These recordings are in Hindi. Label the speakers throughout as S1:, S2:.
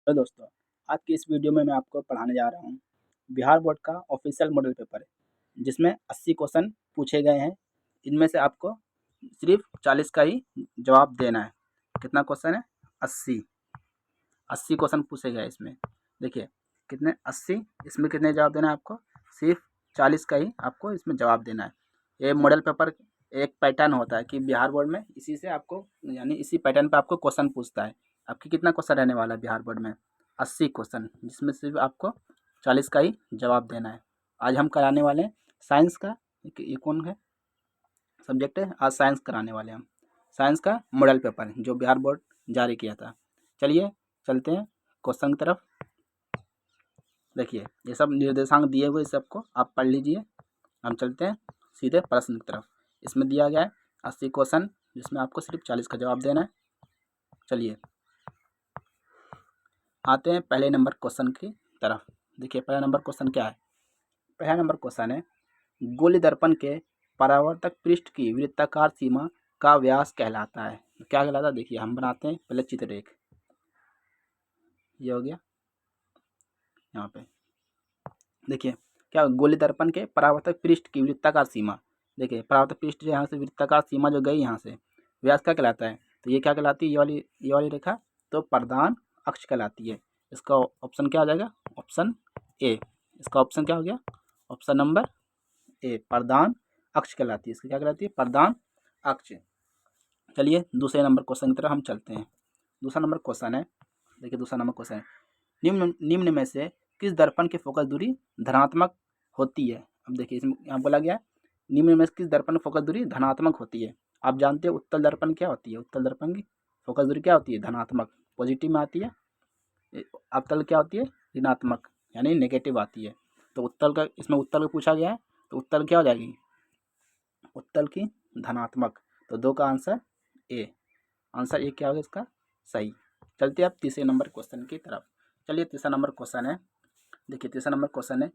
S1: हेलो दोस्तों, आज की इस वीडियो में मैं आपको पढ़ाने जा रहा हूँ बिहार बोर्ड का ऑफिशियल मॉडल पेपर, जिसमें 80 क्वेश्चन पूछे गए हैं। इनमें से आपको सिर्फ 40 का ही जवाब देना है। कितना क्वेश्चन है? 80। 80 क्वेश्चन पूछे गए इसमें। देखिए कितने 80, इसमें कितने जवाब देना है आपको? सिर्फ 40 का ही आपको इसमें जवाब देना है। ये मॉडल पेपर एक पैटर्न होता है कि बिहार बोर्ड में इसी से आपको यानी इसी पैटर्न पे आपको क्वेश्चन पूछता है। आपकी कितना क्वेश्चन रहने वाला है बिहार बोर्ड में? 80 क्वेश्चन, जिसमें सिर्फ आपको 40 का ही जवाब देना है। आज हम कराने वाले हैं साइंस का। ये कौन है सब्जेक्ट है? आज साइंस कराने वाले हैं हम। साइंस का मॉडल पेपर जो बिहार बोर्ड जारी किया था। चलिए चलते हैं क्वेश्चन की तरफ। देखिए ये सब निर्देशांक दिए हुए सबको आप पढ़ लीजिए। हम चलते हैं सीधे प्रश्न की तरफ। इसमें दिया गया है 80 क्वेश्चन, जिसमें आपको सिर्फ 40 का जवाब देना है। चलिए आते हैं पहले नंबर क्वेश्चन की तरफ। देखिए पहला नंबर क्वेश्चन क्या है? पहला नंबर क्वेश्चन है, गोलीय दर्पण के परावर्तक पृष्ठ की वृत्ताकार सीमा का व्यास कहलाता है। क्या कहलाता है? देखिए हम बनाते हैं पहले चित्र एक। ये हो गया यहाँ पे। देखिए क्या, गोलीय दर्पण के परावर्तक पृष्ठ की वृत्ताकार सीमा। देखिए परावर्तक पृष्ठ जो यहाँ से वृत्ताकार सीमा जो गई यहाँ से, व्यास क्या कहलाता है? तो ये क्या कहलाती है? ये वाली रेखा तो प्रधान अक्ष कहलाती है। इसका ऑप्शन क्या आ जाएगा? Option A. इसका ऑप्शन क्या हो गया? ऑप्शन नंबर ए, प्रधान अक्ष कहलाती है। इसकी क्या कहलाती है? प्रधान अक्ष। चलिए दूसरे नंबर क्वेश्चन की तरफ हम चलते हैं। दूसरा नंबर क्वेश्चन है, देखिए दूसरा नंबर क्वेश्चन है, निम्न में से किस दर्पण की फोकस दूरी धनात्मक होती है? अब देखिए इसमें यहाँ बोला गया है निम्न में से किस दर्पण की फोकस दूरी धनात्मक होती है। आप जानते हैं उत्तल दर्पण क्या होती है? उत्तल दर्पण की फोकस दूरी क्या होती है? धनात्मक, पॉजिटिव में आती है। अवतल क्या होती है? ऋणात्मक यानी नेगेटिव आती है। तो उत्तल का, इसमें उत्तल का पूछा गया है तो उत्तल क्या हो जाएगी? उत्तल की धनात्मक। तो दो का आंसर ए। आंसर ए क्या होगा इसका? सही। चलते अब तीसरे नंबर क्वेश्चन की तरफ। चलिए तीसरा नंबर क्वेश्चन है, देखिए तीसरा नंबर क्वेश्चन है,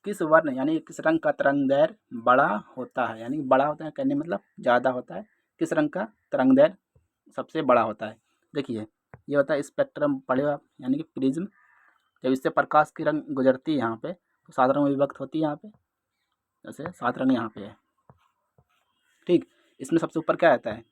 S1: किस वर्ण यानी किस रंग का तरंगदैर्घ्य बड़ा होता है? यानी बड़ा होता है कहने मतलब ज़्यादा होता है। किस रंग का तरंगदैर्घ्य सबसे बड़ा होता है? देखिए ये होता है स्पेक्ट्रम, पढ़े हो आप, यानी कि प्रिज्म। जब इससे प्रकाश की रंग गुजरती है यहाँ पे तो 7 रंग में विभक्त होती है यहाँ पे। जैसे 7 रंग यहाँ पे है, ठीक। इसमें सबसे ऊपर क्या रहता है?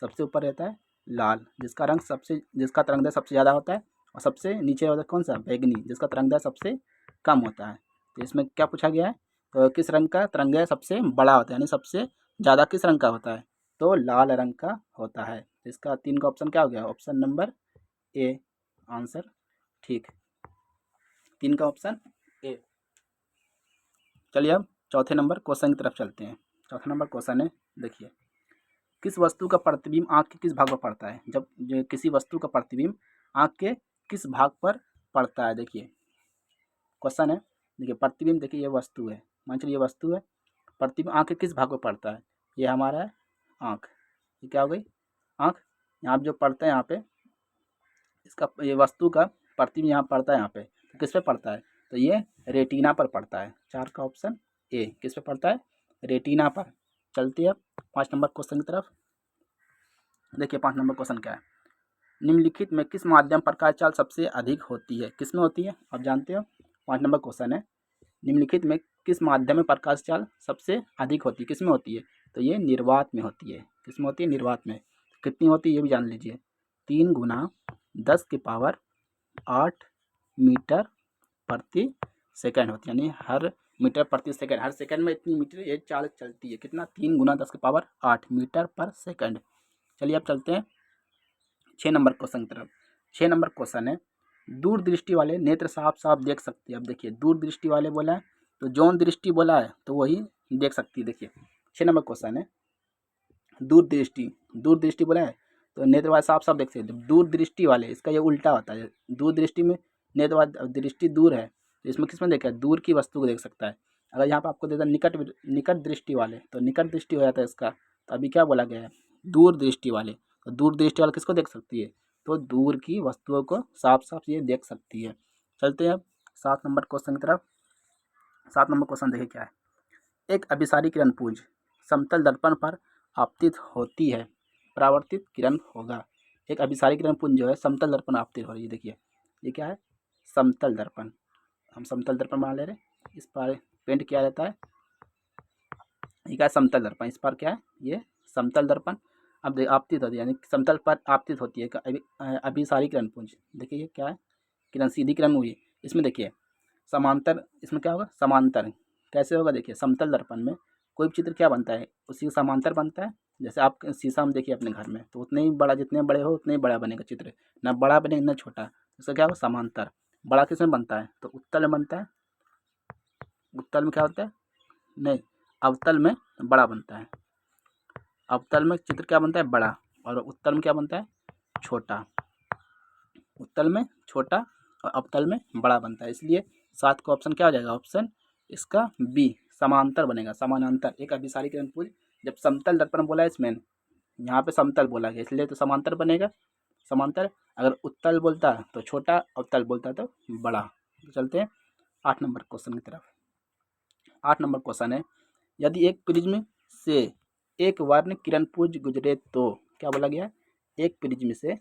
S1: सबसे ऊपर रहता है लाल, जिसका तरंगदैर्घ्य सबसे ज़्यादा होता है। और सबसे नीचे होता है कौन सा? बैगनी, जिसका तरंगदैर्घ्य सबसे कम होता है। तो इसमें क्या पूछा गया है? तो किस रंग का तरंगदैर्घ्य सबसे बड़ा होता है, यानी सबसे ज़्यादा किस रंग का होता है? तो लाल रंग का होता है। तो इसका 3 का ऑप्शन क्या हो गया? ऑप्शन नंबर ए आंसर, ठीक। 3 का ऑप्शन ए। चलिए अब चौथे नंबर क्वेश्चन की तरफ चलते हैं। चौथा नंबर क्वेश्चन है, देखिए किस वस्तु का प्रतिबिंब आँख के किस भाग पर पड़ता है? जब जो किसी वस्तु का प्रतिबिंब आँख के किस भाग पर पड़ता है? देखिए क्वेश्चन है, देखिए प्रतिबिंब, देखिए ये वस्तु है, मान चलिए ये वस्तु है, प्रतिबिंब आँख के किस भाग पर पड़ता है? ये हमारा है आँख। ये क्या हो गई? आँख। यहाँ पे जो पड़ता है यहाँ पे, इसका ये वस्तु का प्रतिबिंब यहाँ पड़ता है यहाँ पे, तो किस पे पड़ता है? तो ये रेटिना पर पड़ता है। 4 का ऑप्शन ए किस पे पड़ता है? रेटिना पर। चलते हैं अब 5 नंबर क्वेश्चन की तरफ। देखिए 5 नंबर क्वेश्चन क्या है, निम्नलिखित में किस माध्यम प्रकाश चाल सबसे अधिक होती है? किस में होती है? आप जानते हो। 5 नंबर क्वेश्चन है, निम्नलिखित में किस माध्यम में प्रकाश चाल सबसे अधिक होती है? किस में होती है? तो ये निर्वात में होती है। किस में होती है? निर्वात में। कितनी होती है ये भी जान लीजिए, 3 गुना 10 की पावर 8 मीटर प्रति सेकंड होती है। यानी हर मीटर प्रति सेकंड, हर सेकंड में इतनी मीटर ये चाल चलती है। कितना? 3 गुना 10 की पावर 8 मीटर पर सेकंड। चलिए अब चलते हैं 6 नंबर क्वेश्चन की तरफ। 6 नंबर क्वेश्चन है, दूरदृष्टि वाले नेत्र साफ साफ देख सकती है। अब देखिए दूरदृष्टि वाले बोला है तो जौन दृष्टि बोला है तो वही देख सकती है। देखिए 6 नंबर क्वेश्चन है, दूरदृष्टि बोला है तो नेत्र वाले साफ साफ देख सकते हैं। दूरदृष्टि वाले, इसका ये उल्टा होता है। दूरदृष्टि में नेत्र वाले दृष्टि दूर है तो इसमें किस में देखा है? दूर की वस्तु को देख सकता है। अगर यहाँ पर आपको देता निकट दृष्टि वाले तो निकट दृष्टि हो जाता है इसका। तो अभी क्या बोला गया है? दूर दृष्टि वाले। तो दूर दृष्टि वाले किसको देख सकती है? तो दूर की वस्तुओं को साफ साफ ये देख सकती है। चलते हैं अब 7 नंबर क्वेश्चन की तरफ। 7 नंबर क्वेश्चन देखिए क्या है, एक अभिसारी किरण पुंज समतल दर्पण पर आपतित होती है, परावर्तित किरण होगा। एक अभिसारी किरण पुंज जो है समतल दर्पण आपतित हो रही है। देखिए ये क्या है, समतल दर्पण। हम समतल दर्पण बना ले रहे हैं, इस पर पेंट किया रहता है। ये क्या है, समतल दर्पण। इस पर क्या है, ये समतल दर्पण। अब आपतित होती है, यानी समतल पर आपतित होती है अभिसारी किरण पुंज। देखिए ये क्या है, किरण, सीधी किरण हुई। इसमें देखिए समांतर, इसमें क्या होगा, समांतर कैसे होगा, देखिए समतल दर्पण में कोई भी चित्र क्या बनता है, उसी के समांतर बनता है। जैसे आप शीशा में देखिए अपने घर में, तो उतने ही बड़ा, जितने बड़े हो उतने ही बड़ा बनेगा चित्र, ना बड़ा बनेगा ना छोटा। इसका क्या होगा, समांतर। बड़ा किस में बनता है, तो उत्तल में बनता है। उत्तल में क्या होता है, नहीं, अवतल में बड़ा बनता है। अवतल में चित्र क्या बनता है, बड़ा, और उत्तल में क्या बनता है, छोटा। उत्तल में छोटा और अवतल में बड़ा बनता है। इसलिए 7 का ऑप्शन क्या हो जाएगा, ऑप्शन इसका बी, समांतर बनेगा, समानांतर। एक अभिसारी किरण पुंज, जब समतल दर्पण बोला है इसमें, यहाँ पे समतल बोला गया, इसलिए तो समांतर बनेगा, समांतर। अगर उत्तल बोलता तो छोटा, अवतल बोलता तो बड़ा। तो चलते हैं 8 नंबर क्वेश्चन की तरफ। 8 नंबर क्वेश्चन है, यदि एक प्रिज्म से एक वर्ण किरण पुंज गुजरे तो, क्या बोला गया है, एक प्रिज्म से,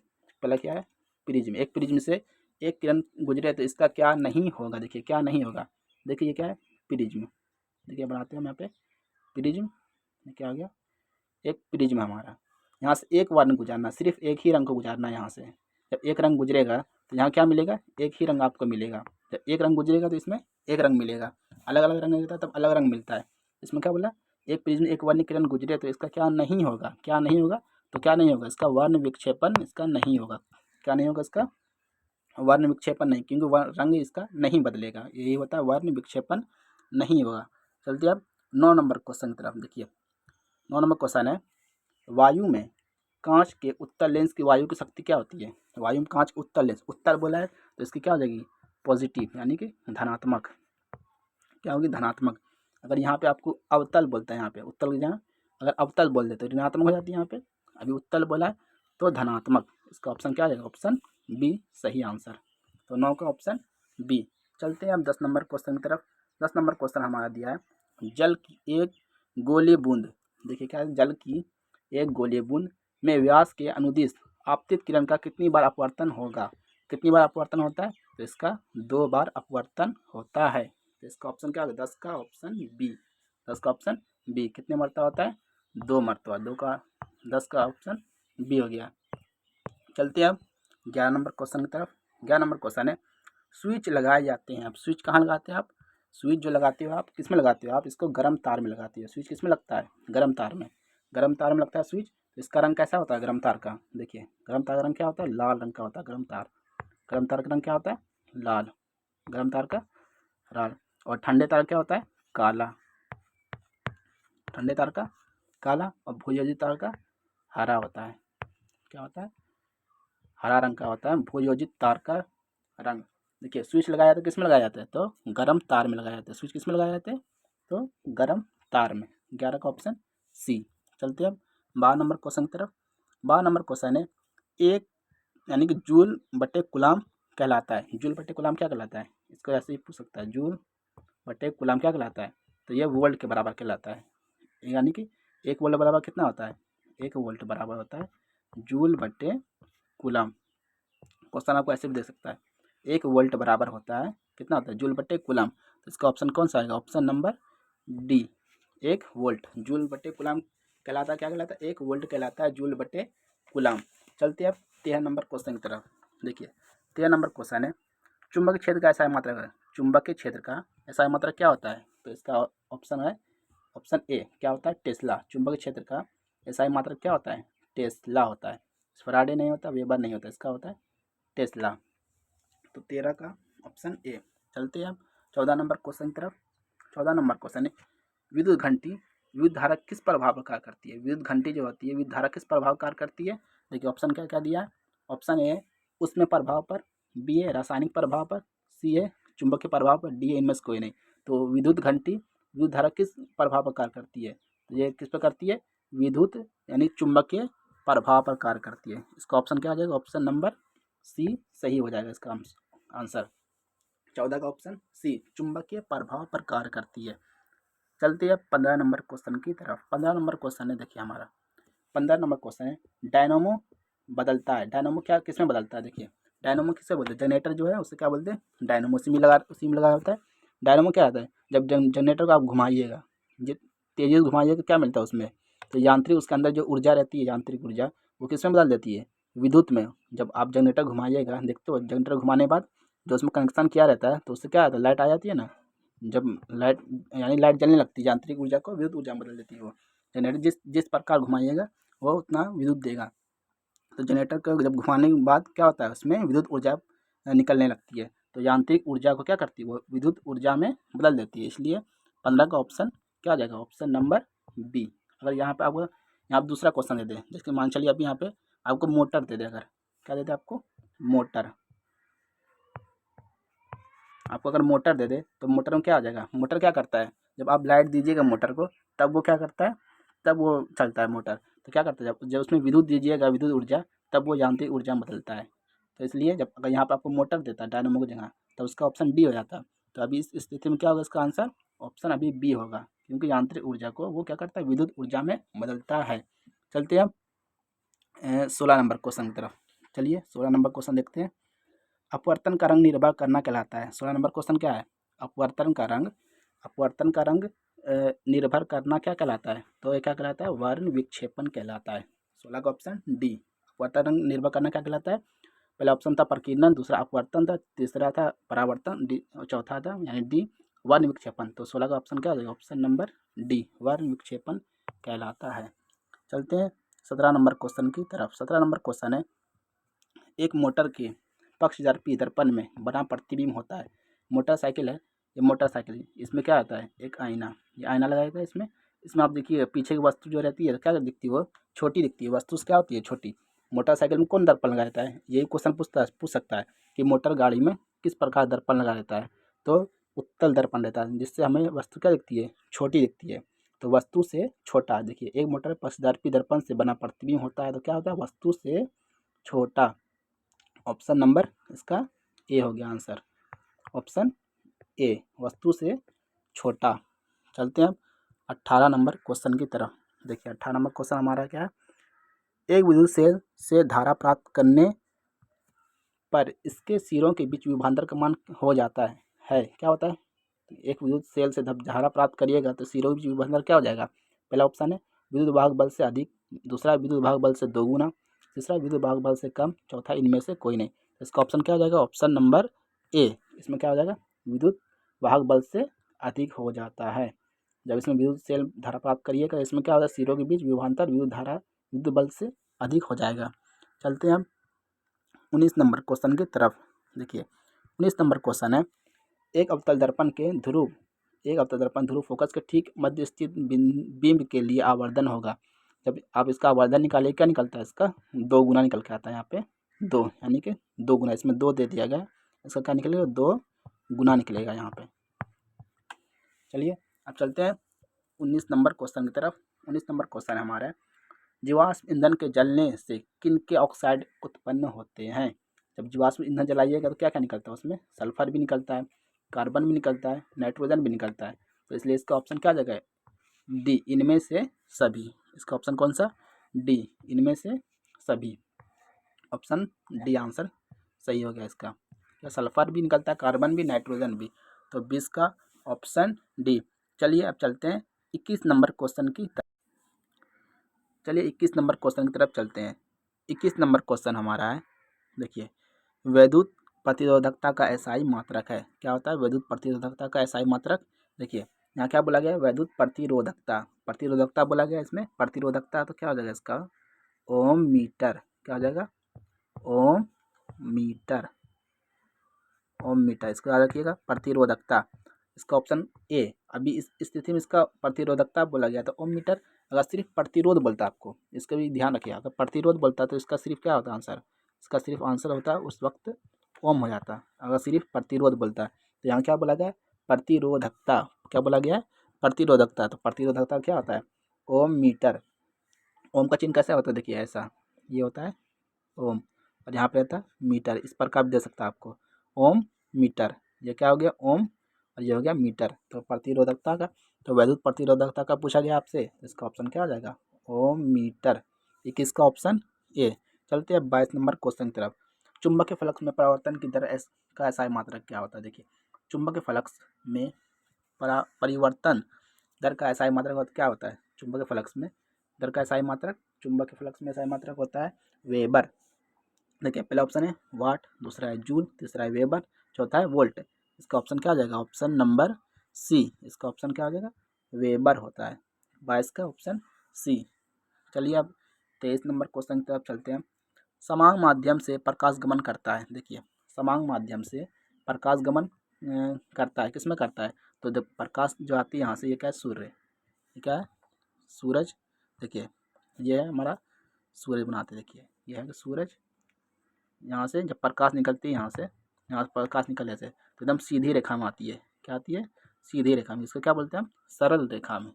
S1: पहला क्या है, प्रिज्म, एक प्रिज्म से एक किरण गुजरे तो इसका क्या नहीं होगा। देखिए क्या नहीं होगा, देखिए ये क्या है, प्रिज्म। देखिए बनाते हैं हम यहाँ पे प्रिज्म, क्या आ गया, एक प्रिज्म हमारा। यहाँ से एक वर्ण गुजारना, सिर्फ एक ही रंग को गुजारना है यहाँ से। जब एक रंग गुजरेगा तो यहाँ क्या मिलेगा, एक ही रंग आपको मिलेगा। जब एक रंग गुजरेगा तो इसमें एक रंग मिलेगा, अलग अलग रंग मिलता है तब अलग रंग मिलता है। इसमें क्या बोला, एक प्रिज्म एक वर्ण किरण गुजरे तो इसका क्या नहीं होगा, क्या नहीं होगा, तो क्या नहीं होगा, इसका वर्ण विक्षेपण इसका नहीं होगा। क्या नहीं होगा, इसका वर्ण विक्षेपण नहीं, क्योंकि रंग इसका नहीं बदलेगा, यही होता है वर्ण विक्षेपण नहीं होगा। चलते अब 9 नंबर क्वेश्चन की तरफ। देखिए 9 नंबर क्वेश्चन है, वायु में कांच के उत्तल लेंस की वायु की शक्ति क्या होती है। वायु में कांच उत्तल लेंस, उत्तल बोला है तो इसकी क्या हो जाएगी, पॉजिटिव, यानी कि धनात्मक। क्या होगी, धनात्मक। अगर यहाँ पे आपको अवतल बोलता है, यहाँ पे उत्तल की जगह अगर अवतल बोल दे तो ऋणात्मक हो जाती है यहाँ पे। अभी उत्तल बोला है तो धनात्मक। इसका ऑप्शन क्या आ जाएगा, ऑप्शन बी सही आंसर। तो 9 का ऑप्शन बी। चलते हैं अब 10 नंबर क्वेश्चन की तरफ। 10 नंबर क्वेश्चन हमारा दिया है, जल की एक गोली बूंद। देखिए क्या है, जल की एक गोली बूंद में व्यास के अनुदिश आपतित किरण का कितनी बार अपवर्तन होगा। कितनी बार अपवर्तन होता है, तो इसका 2 बार अपवर्तन होता है। तो इसका ऑप्शन क्या होगा, 10 का ऑप्शन बी। 10 का ऑप्शन बी। कितने मरतबा होता है, 2 मरतबा। 2 का 10 का ऑप्शन बी हो गया। चलते हैं अब 11 नंबर क्वेश्चन की तरफ। 11 नंबर क्वेश्चन है, स्विच लगाए जाते हैं। अब स्विच कहाँ लगाते हैं आप, स्विच जो लगाते हो आप किस में लगाते हो, आप इसको गर्म तार में लगाते हो। स्विच किस में लगता है, गर्म तार में। गर्म तार में लगता है स्विच। तो इसका रंग कैसा होता है गर्म तार का, देखिए गर्म तार का रंग क्या होता है, लाल रंग का होता है गर्म तार। गर्म तार का रंग क्या होता है, लाल। गर्म तार का लाल। और ठंडे तार क्या होता है, काला। ठंडे तार का काला, और भूयोजित तार का हरा होता है। क्या होता है, हरा रंग का होता है भूयोजित तार का रंग। देखिए स्विच लगाया जाता है किस में लगाया जाता है, तो गर्म तार में लगाया जाता है। स्विच किस में लगाया जाता है, तो गर्म तार में। 11 का ऑप्शन सी। चलते हैं अब 12 नंबर क्वेश्चन की तरफ। 12 नंबर क्वेश्चन है, एक यानी कि जूल बटे कुलाम कहलाता है। जूल बटे कुलाम क्या कहलाता है, इसको ऐसे ही पूछ सकता है, जूल बटे कुलाम क्या कहलाता है, तो ये वोल्ट के बराबर कहलाता है। यानी कि 1 वोल्ट बराबर कितना होता है, 1 वोल्ट बराबर होता है जूल बटे कुलाम। क्वेश्चन आपको ऐसे भी दे सकता है, 1 वोल्ट बराबर होता है कितना होता है, जूल बटे कुलाम। तो इसका ऑप्शन कौन सा आएगा, option number D, 1 volt. Joule बटे कुलाम कहलाता है, क्या कहलाता है, 1 वोल्ट कहलाता है जूल बटे कुलाम। चलते हैं अब 13 नंबर क्वेश्चन की तरफ। देखिए 13 नंबर क्वेश्चन है, चुंबक क्षेत्र का ऐसा मात्रक है। चुंबक के क्षेत्र का ऐसा मात्रक क्या होता है, तो इसका ऑप्शन है ऑप्शन ए, क्या होता है, टेस्ला। चुंबक क्षेत्र का ऐसा मात्रक क्या होता है, टेस्ला होता है। फराडे नहीं होता, वेबर नहीं होता, इसका होता है टेस्ला। तो 13 का ऑप्शन ए। चलते हैं अब 14 नंबर क्वेश्चन की तरफ। 14 नंबर क्वेश्चन है, विद्युत घंटी विद्युत धारा किस प्रभाव पर कार्य करती है। विद्युत घंटी जो होती है विद्युत धारा किस प्रभाव कार्य करती है। देखिए ऑप्शन क्या क्या दिया है, ऑप्शन ए उसमें प्रभाव पर, बी है रासायनिक प्रभाव पर, सी है चुंबकीय प्रभाव पर, डी है इनमें से कोई नहीं। तो विद्युत घंटी विद्युत धारा किस प्रभाव पर कार्य करती है, तो ये किस पर करती है, विद्युत यानी चुंबकीय प्रभाव पर कार्य करती है। इसका ऑप्शन क्या आ जाएगा, ऑप्शन नंबर सी सही हो जाएगा इसका आंसर। 14 का ऑप्शन सी, चुंबकीय प्रभाव पर कार्य करती है। चलते हैं 15 नंबर क्वेश्चन की तरफ। 15 नंबर क्वेश्चन है, देखिए हमारा 15 नंबर क्वेश्चन है, डायनामो बदलता है। डायनामो क्या किस में बदलता है, देखिए डायनोमो किसे बोलते हैं? जनरेटर जो है उसे क्या बोलते हैं? डायनोमो। उसी में लगा होता है। डायनोमो क्या आता है? जब जनरेटर को आप घुमाइएगा, जित तेजी से घुमाइएगा क्या मिलता है उसमें? तो यांत्रिक उसके अंदर जो ऊर्जा रहती है, यांत्रिक ऊर्जा, वो किस में बदल देती है? विद्युत में। जब आप जनरेटर घुमाइएगा, देखते हो जनरेटर घुमाने के बाद जो उसमें कनेक्शन किया रहता है तो उससे क्या आता है? लाइट आ जाती है ना। जब लाइट यानी लाइट जलने लगती है, यांत्रिक ऊर्जा को विद्युत ऊर्जा में बदल देती है वो। जनरेटर जिस जिस प्रकार घुमाइएगा वो उतना विद्युत देगा। तो जनरेटर को जब घुमाने के बाद क्या होता है? उसमें विद्युत ऊर्जा निकलने लगती है। तो यांत्रिक ऊर्जा को क्या करती है? वो विद्युत ऊर्जा में बदल देती है। इसलिए 15 का ऑप्शन क्या आ जाएगा? Option number B. अगर यहाँ पे आपको यहाँ पे दूसरा क्वेश्चन दे दे, जैसे मान चलिए अब यहाँ पे आपको मोटर दे दे, अगर क्या दे दे आपको? मोटर। आपको अगर मोटर दे दे तो मोटर में क्या आ जाएगा? मोटर क्या करता है? जब आप लाइट दीजिएगा मोटर को तब वो क्या करता है? तब वो चलता है मोटर। तो क्या करता है? जब जब उसमें विद्युत दीजिएगा, विद्युत ऊर्जा, तब वो यांत्रिक ऊर्जा में बदलता है। तो इसलिए जब अगर यहाँ पर आपको मोटर देता है डायनामो की जगह, तो उसका ऑप्शन डी हो जाता। तो अभी इस स्थिति में क्या होगा? इसका आंसर ऑप्शन अभी बी होगा, क्योंकि यांत्रिक ऊर्जा को वो क्या करता है? विद्युत ऊर्जा में बदलता है। चलते हैं अब 16 नंबर क्वेश्चन की तरफ। चलिए 16 नंबर क्वेश्चन देखते हैं। अपवर्तन का रंग निर्भर करना कहलाता है। 16 नंबर क्वेश्चन क्या है? अपवर्तन का रंग निर्भर करना क्या कहलाता है? तो ये क्या कहलाता है? वर्ण विक्षेपण कहलाता है। 16 का ऑप्शन डी। अपवर्तन रंग निर्भर करना क्या कहलाता है? पहला ऑप्शन था प्रकीर्णन, दूसरा अपवर्तन था, तीसरा था परावर्तन, डी और चौथा था यानी डी वर्ण विक्षेपण। तो 16 का ऑप्शन क्या हो जाएगा? ऑप्शन नंबर डी वर्ण विक्षेपण कहलाता है। चलते हैं 17 नंबर क्वेश्चन की तरफ। 17 नंबर क्वेश्चन है, एक मोटर के पक्षदर्शी दर्पण में बना प्रतिबिंब होता है। मोटरसाइकिल है, ये मोटरसाइकिल, इसमें क्या आता है? एक आईना। ये आईना लगाया जाता है इसमें। इसमें आप देखिए पीछे की वस्तु जो रहती है क्या दिखती है? वो छोटी दिखती है। वस्तु से क्या होती है? छोटी। मोटरसाइकिल में कौन दर्पण लगा रहता है? यही क्वेश्चन पूछ सकता है कि मोटर गाड़ी में किस प्रकार दर्पण लगा रहता है? तो उत्तल दर्पण रहता है, जिससे हमें वस्तु क्या दिखती है? छोटी दिखती है। तो वस्तु से छोटा। देखिए एक मोटर पक्षदर्शी दर्पण से बना प्रतिबिंब होता है, तो क्या होता है? वस्तु से छोटा। ऑप्शन नंबर इसका ए हो गया आंसर। ऑप्शन ए वस्तु से छोटा। चलते हैं अब 18 नंबर क्वेश्चन की तरफ। देखिए 18 नंबर क्वेश्चन हमारा क्या है? एक विद्युत सेल से धारा प्राप्त करने पर इसके सिरों के बीच विभवांतर का मान हो जाता है क्या होता है? एक विद्युत सेल से जब धारा प्राप्त करिएगा तो सिरों के बीच विभवांतर क्या हो जाएगा? पहला ऑप्शन है विद्युत वाहक बल से अधिक, दूसरा विद्युत वाहक बल से दोगुना, तीसरा विद्युत वाहक बल से कम, चौथा इनमें से कोई नहीं। इसका ऑप्शन क्या हो जाएगा? ऑप्शन नंबर ए। इसमें क्या हो जाएगा? विद्युत वाहक बल से अधिक हो जाता है। जब इसमें विद्युत सेल धारा प्राप्त करिएगा इसमें क्या होगा? सिरों के बीच विभवांतर विद्युत धारा विद्युत बल से अधिक हो जाएगा। चलते हैं हम 19 नंबर क्वेश्चन की तरफ। देखिए 19 नंबर क्वेश्चन है, एक अवतल दर्पण के ध्रुव एक अवतल दर्पण ध्रुव फोकस के ठीक मध्य स्थित बिंब के लिए आवर्धन होगा। जब आप इसका आवर्धन निकालिए क्या निकलता है? इसका 2 गुना निकल के आता है। यहाँ पे 2 यानी कि 2 गुना, इसमें 2 दे दिया गया है, इसका क्या निकलेगा? 2 गुना निकलेगा यहाँ पे। चलिए अब चलते हैं 19 नंबर क्वेश्चन की तरफ। 19 नंबर क्वेश्चन है हमारा, जीवाश्म ईंधन के जलने से किन के ऑक्साइड उत्पन्न होते हैं? जब जीवाश्म ईंधन जलाइएगा तो क्या क्या निकलता है? उसमें सल्फर भी निकलता है, कार्बन भी निकलता है, नाइट्रोजन भी निकलता है। तो इसलिए इसका ऑप्शन क्या आ जाएगा? डी इनमें से सभी। इसका ऑप्शन कौन सा? डी इनमें से सभी। ऑप्शन डी आंसर सही हो गया इसका। क्या सल्फर भी निकलता है, कार्बन भी, नाइट्रोजन भी। तो 20 का ऑप्शन डी। चलिए अब चलते हैं 21 नंबर क्वेश्चन की तरफ। चलिए 21 नंबर क्वेश्चन की तरफ चलते हैं। 21 नंबर क्वेश्चन हमारा है, देखिए वैद्युत प्रतिरोधकता का एसआई मात्रक है। क्या होता है? वैद्युत प्रतिरोधकता का एसआई मात्रक। देखिए यहाँ क्या बोला गया है? वैद्युत प्रतिरोधकता। प्रतिरोधकता बोला गया इसमें, प्रतिरोधकता तो क्या हो जाएगा इसका? ओम मीटर। क्या हो जाएगा? ओम मीटर। ओम मीटर इसको याद रखिएगा। प्रतिरोधकता इसका ऑप्शन ए। अभी इस स्थिति में इसका प्रतिरोधकता बोला गया था ओम मीटर। अगर सिर्फ प्रतिरोध बोलता है, आपको इसका भी ध्यान रखिएगा, अगर प्रतिरोध बोलता है तो इसका सिर्फ क्या होता है आंसर? इसका सिर्फ आंसर होता है उस वक्त ओम हो जाता है। अगर सिर्फ प्रतिरोध बोलता है तो यहाँ क्या बोला गया है? प्रतिरोधकता। क्या बोला गया है? प्रतिरोधकता। तो प्रतिरोधकता क्या होता है? ओम मीटर। ओम का चिन्ह कैसा होता है? देखिए ऐसा, ये होता है ओम, और यहाँ पे रहता है मीटर। इस प्रकार भी दे सकता है आपको, ओम मीटर। ये क्या हो गया? ओम, और ये हो गया मीटर। तो प्रतिरोधकता का, तो वैद्युत प्रतिरोधकता का पूछा गया आपसे, इसका ऑप्शन क्या हो जाएगा? ओम मीटर। ये किसका ऑप्शन? ए। चलते हैं 22 नंबर क्वेश्चन की तरफ। चुंबकीय फ्लक्स में परिवर्तन की दर का एसआई मात्रक क्या होता है? देखिए, चुंबकीय फ्लक्स में परिवर्तन दर का एसआई मात्रक क्या होता है? चुंबकीय फ्लक्स में दर का एसआई मात्रक, चुंबकीय फ्लक्स में एसआई मात्रक होता है वेबर। देखिए, पहला ऑप्शन है वाट, दूसरा है जूल, तीसरा है वेबर, चौथा है वोल्ट। इसका ऑप्शन क्या आ जाएगा? Option number C. इसका ऑप्शन क्या आ जाएगा? वेबर होता है। 22 का ऑप्शन सी। चलिए अब 23 नंबर क्वेश्चन की तरफ चलते हैं। समांग माध्यम से प्रकाश गमन करता है। देखिए, समांग माध्यम से प्रकाश गमन करता है, किसमें करता है? तो जब प्रकाश जो आती है यहाँ से, ये क्या है? सूर्य। ये क्या है? सूरज। देखिए, ये है हमारा सूरज बनाते। देखिए, ये है सूरज। यहाँ से जब प्रकाश निकलती है, यहाँ से, यहाँ से प्रकाश निकलने से तो एकदम सीधी रेखा में आती है। क्या आती है? सीधी रेखा में। इसको क्या बोलते हैं हम? सरल रेखा में।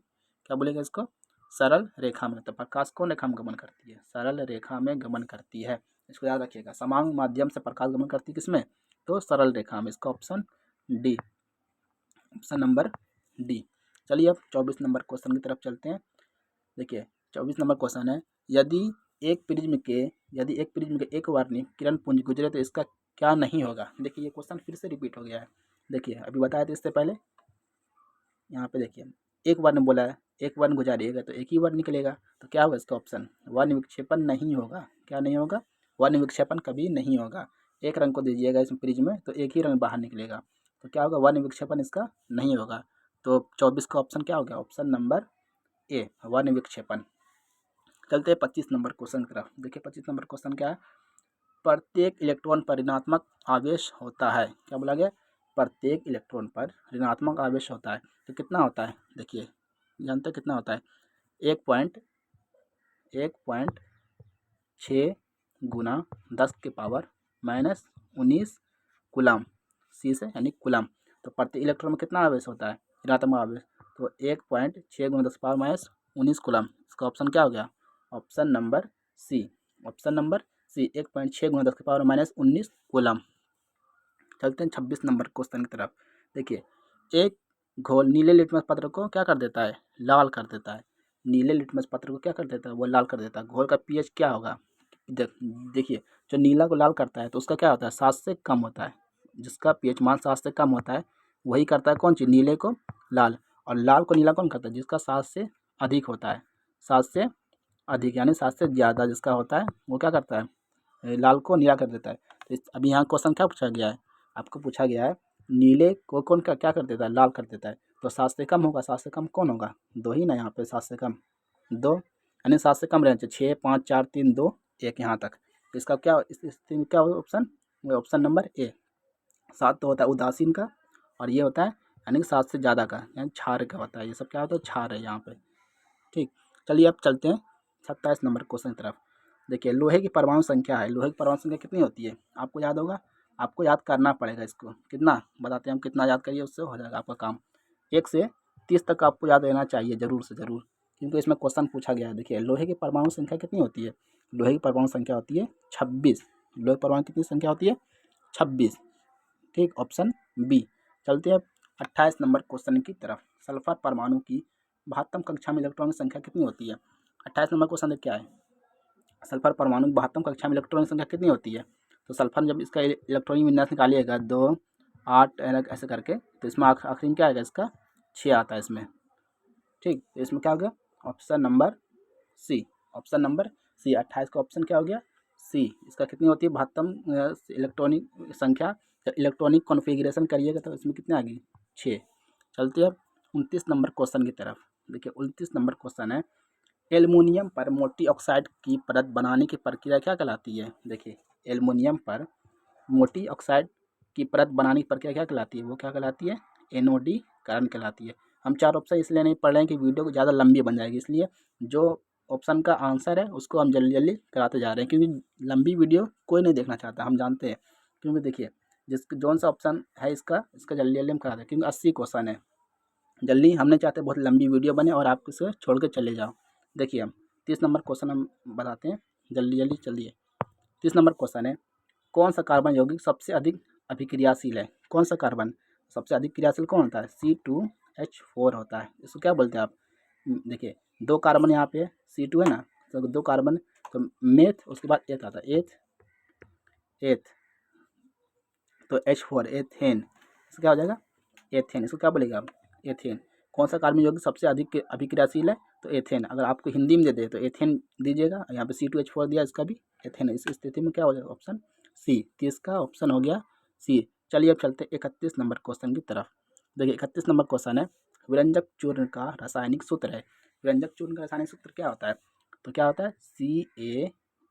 S1: क्या बोलेंगे इसको? सरल रेखा में। तो प्रकाश कौन रेखा में गमन करती है? सरल रेखा में गमन करती है। इसको याद रखिएगा, समांग माध्यम से प्रकाश गमन करती है किसमें? तो सरल रेखा में। इसका option D, option number D. चलिए अब 24 नंबर क्वेश्चन की तरफ चलते हैं। देखिए, 24 नंबर क्वेश्चन है, यदि एक प्रिज्म के एक वर्णीय किरण पुंज गुजरे तो इसका क्या नहीं होगा? देखिए, ये क्वेश्चन फिर से रिपीट हो गया है। देखिए, अभी बताया था इससे पहले। यहाँ पे देखिए, एक वर्ण बोला है, एक वर्ण गुजारिएगा तो एक ही वर्ण निकलेगा। तो क्या होगा इसका ऑप्शन? वर्ण विक्षेपण नहीं होगा। क्या नहीं होगा? वर्ण विक्षेपण कभी नहीं होगा। एक रंग को दीजिएगा इस प्रिज्म में तो एक ही रंग बाहर निकलेगा। तो क्या होगा? वर्ण विक्षेपण इसका नहीं होगा। तो 24 का ऑप्शन क्या हो गया? ऑप्शन नंबर ए, वर्ण विक्षेपण। चलते हैं 25 नंबर क्वेश्चन की तरफ। देखिए, 25 नंबर क्वेश्चन क्या है? प्रत्येक इलेक्ट्रॉन पर ऋणात्मक आवेश होता है। क्या बोला गया? प्रत्येक इलेक्ट्रॉन पर ऋणात्मक आवेश होता है। तो कितना होता है? देखिए, जानते हैं कितना होता है? 1.6 गुना 10 के पावर -19 कूलम, सी से यानी कूलम। तो प्रति इलेक्ट्रॉन में कितना आवेश होता है? ऋणात्मक आवेश। तो 1.6 गुना 10 पावर -19 कूलम। इसका ऑप्शन क्या हो गया? Option number C, option number C, 1.6 गुना 10 के पावर -19 कूलम। चलते हैं 26 नंबर क्वेश्चन की तरफ। देखिए, एक घोल नीले लिटमस पत्र को क्या कर देता है? लाल कर देता है। नीले लिटमस पत्र को क्या कर देता है? वो लाल कर देता है। घोल का पीएच क्या होगा? देखिए, जो नीला को लाल करता है तो उसका क्या होता है? 7 से कम होता है। जिसका पीएच मान 7 से कम होता है वही करता है कौन चीज़? नीले को लाल। और लाल को नीला कौन करता है? जिसका 7 से अधिक होता है। 7 से अधिक यानी 7 से ज़्यादा जिसका होता है वो क्या करता है? लाल को नीला कर देता है। तो अभी यहाँ क्वेश्चन क्या पूछा गया है? आपको पूछा गया है नीले को कौन का क्या कर देता है? लाल कर देता है। तो 7 से कम होगा। 7 से कम कौन होगा? 2 ही ना, यहाँ पे 7 से कम 2, यानी 7 से कम रहना चाहिए। 6 5 4 3 2 1 यहाँ तक। तो इसका क्या, इस स्थिति में क्या होगा ऑप्शन? वो ऑप्शन नंबर ए। 7 तो होता है उदासीन का, और ये होता है यानी कि 7 से ज़्यादा का, यानी क्षार का होता है। ये सब क्या होता है? क्षार है यहाँ पे। ठीक, चलिए अब चलते हैं 27 नंबर क्वेश्चन की तरफ। देखिए, लोहे की परमाणु संख्या है। लोहे की परमाणु संख्या कितनी होती है? आपको याद होगा, आपको याद करना पड़ेगा इसको। कितना बताते हैं हम, कितना याद करिए, उससे हो जाएगा आपका काम। 1 से 30 तक आपको याद रहना चाहिए ज़रूर से ज़रूर, क्योंकि इसमें क्वेश्चन पूछा गया है। देखिए, लोहे की परमाणु संख्या कितनी होती है? लोहे की परमाणु संख्या होती है 26। लोहे की परमाणु कितनी संख्या होती है? 26। ठीक, ऑप्शन बी। चलते हैं 28 नंबर क्वेश्चन की तरफ। सल्फर परमाणु की 72 कक्षा में इलेक्ट्रॉन की संख्या कितनी होती है? 28 नंबर क्वेश्चन क्या है? सल्फर परमाणु 72 कक्षा में इलेक्ट्रॉन की संख्या कितनी होती है? तो सल्फर जब इसका इलेक्ट्रॉनिक विन्यास निकालिएगा 2 8 ऐसे करके, तो इसमें आखिरी में क्या आएगा? इसका 6 आता है इसमें। ठीक, तो इसमें क्या हो गया? Option number C, option number C. 28 का ऑप्शन क्या हो गया? सी। इसका कितनी होती है? 72 इलेक्ट्रॉनिक संख्या। इलेक्ट्रॉनिक कॉन्फ़िगरेशन करिएगा तो इसमें कितने आ गई? 6। चलते हैं अब 29 नंबर क्वेश्चन की तरफ। देखिए, 29 नंबर क्वेश्चन है, एल्युमिनियम पर मोटी ऑक्साइड की परत बनाने की प्रक्रिया क्या कहलाती है? देखिए, एल्युमिनियम पर मोटी ऑक्साइड की परत बनाने की प्रक्रिया क्या कहलाती है? वो क्या कहलाती है? एनोडीकरण कहलाती है। हम 4 ऑप्शन इसलिए नहीं पढ़ रहे हैं कि वीडियो को ज़्यादा लंबी बन जाएगी, इसलिए जो ऑप्शन का आंसर है उसको हम जल्दी जल्दी कराते जा रहे हैं, क्योंकि लंबी वीडियो कोई नहीं देखना चाहता, हम जानते हैं। क्योंकि देखिए, जौन सा ऑप्शन है इसका जल्दी जल्दी हम करा दें, क्योंकि 80 क्वेश्चन है। जल्दी हम नहीं चाहते बहुत लंबी वीडियो बने और आप इसे छोड़ के चले जाओ। देखिए, हम 30 नंबर क्वेश्चन हम बताते हैं जल्दी जल्दी। चलिए, 30 नंबर क्वेश्चन है, कौन सा कार्बन यौगिक सबसे अधिक अभिक्रियाशील है? कौन सा कार्बन सबसे अधिक क्रियाशील कौन होता है? C2H4 होता है। इसको क्या बोलते हैं आप? देखिए, 2 कार्बन यहाँ पे C2 है ना, तो 2 कार्बन, तो मेथ, उसके बाद एथ आता है। एथ तो H4 एथेन, इसका क्या हो जाएगा एथेन। इसको क्या बोलेगा आप एथेन। कौन सा कार्बन यौगिक सबसे अधिक अभिक्रियाशील है तो एथेन। अगर आपको हिंदी में दे दे तो एथेन दीजिएगा, यहाँ पे C2H4 दिया, इसका भी एथेन है। इस स्थिति में क्या हो जाएगा ऑप्शन सी। 30 का ऑप्शन हो गया सी। चलिए अब चलते 31 नंबर क्वेश्चन की तरफ। देखिए 31 नंबर क्वेश्चन है, विरंजक चूर्ण का रासायनिक सूत्र है। विरंजक चूर्ण का रासायनिक सूत्र क्या होता है तो क्या होता है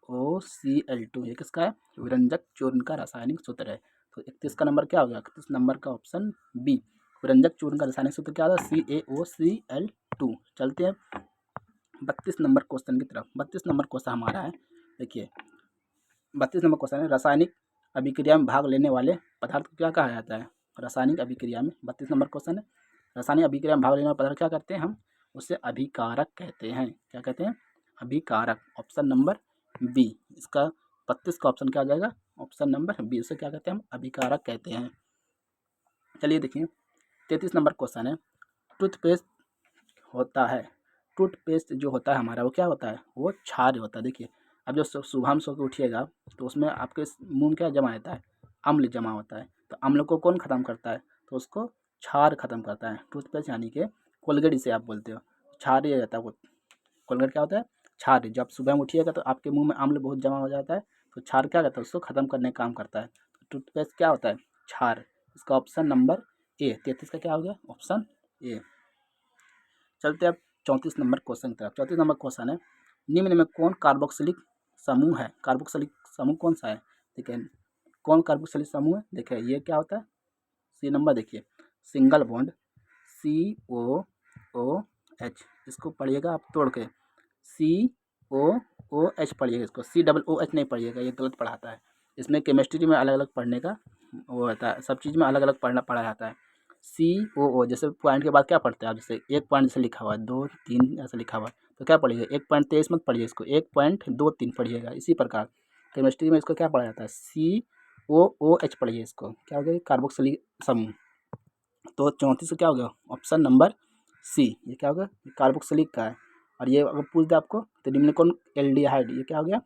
S1: CaOCl2। ये किसका है विरंजक चूर्ण का रासायनिक सूत्र है। तो 31 का नंबर क्या हो गया 31 नंबर का ऑप्शन बी। विरंजक चूर्ण का रासायनिक सूत्र क्या होता है CaOCl2। चलते हैं 32 नंबर क्वेश्चन की तरफ। 32 नंबर क्वेश्चन हमारा है, देखिए 32 नंबर क्वेश्चन है, रासायनिक अभिक्रिया में भाग लेने वाले पदार्थ को क्या कहा जाता है। रासायनिक अभिक्रिया में 32 नंबर क्वेश्चन है, रासायनिक अभिक्रिया में भाग लेने वाले पदार्थ क्या करते हैं हम, उसे अभिकारक कहते हैं। क्या कहते हैं अभिकारक। ऑप्शन नंबर बी इसका 32 का ऑप्शन क्या हो जाएगा ऑप्शन नंबर बी। उसे क्या कहते हैं हम अभिकारक कहते हैं। चलिए देखिए 33 नंबर क्वेश्चन है, टूथपेस्ट होता है, टूथपेस्ट जो होता है हमारा वो क्या होता है वो क्षार होता है। देखिए अब जो सुबह हम सो के उठिएगा तो उसमें आपके मुंह में क्या जमा रहता है अम्ल जमा होता है। तो अम्ल को कौन ख़त्म करता है तो उसको क्षार ख़त्म करता है। टूथपेस्ट यानी कि कोलगेट इसे आप बोलते हो, क्षार ही रहता है वो। कोलगेट क्या होता है क्षार। जब सुबह में उठिएगा तो आपके मुंह में अम्ल बहुत जमा हो जाता है, तो क्षार क्या करता है उसको ख़त्म करने का काम करता है। तो टूथपेस्ट क्या होता है क्षार। इसका ऑप्शन नंबर ए। 33 का क्या हो गया ऑप्शन ए। चलते अब 34 नंबर क्वेश्चन की तरफ। 34 नंबर क्वेश्चन है, निम्न में कौन कार्बोक्सिलिक समूह है। कार्बोक्सिलिक समूह कौन सा है, देखिए कौन कार्बोक्सिलिक समूह है। देखिए ये क्या होता है सी नंबर, देखिए सिंगल बॉन्ड COOH। इसको पढ़िएगा आप तोड़ के COOH पढ़िएगा, इसको COOH नहीं पढ़िएगा, ये गलत पढ़ाता है। इसमें केमिस्ट्री में अलग अलग पढ़ने का वो होता है, सब चीज़ में अलग अलग पढ़ा जाता है। COO जैसे पॉइंट के बाद क्या पढ़ते हैं आप, जैसे एक पॉइंट जैसे लिखा हुआ है 2 3 ऐसे लिखा हुआ है तो क्या पढ़िएगा 1.23 मत पढ़िए, इसको 1.23 पढ़िएगा। इसी प्रकार केमिस्ट्री में इसको क्या पढ़ा जाता है COOH पढ़िए, इसको क्या हो गया कार्बोक्सिलिक समूह। तो 34 क्या हो गया ऑप्शन नंबर सी। ये क्या होगा कार्बोक्सिलिक का है। और ये अगर पूछ दे आपको तो निम्न कौन एल्डिहाइड, ये क्या हो गया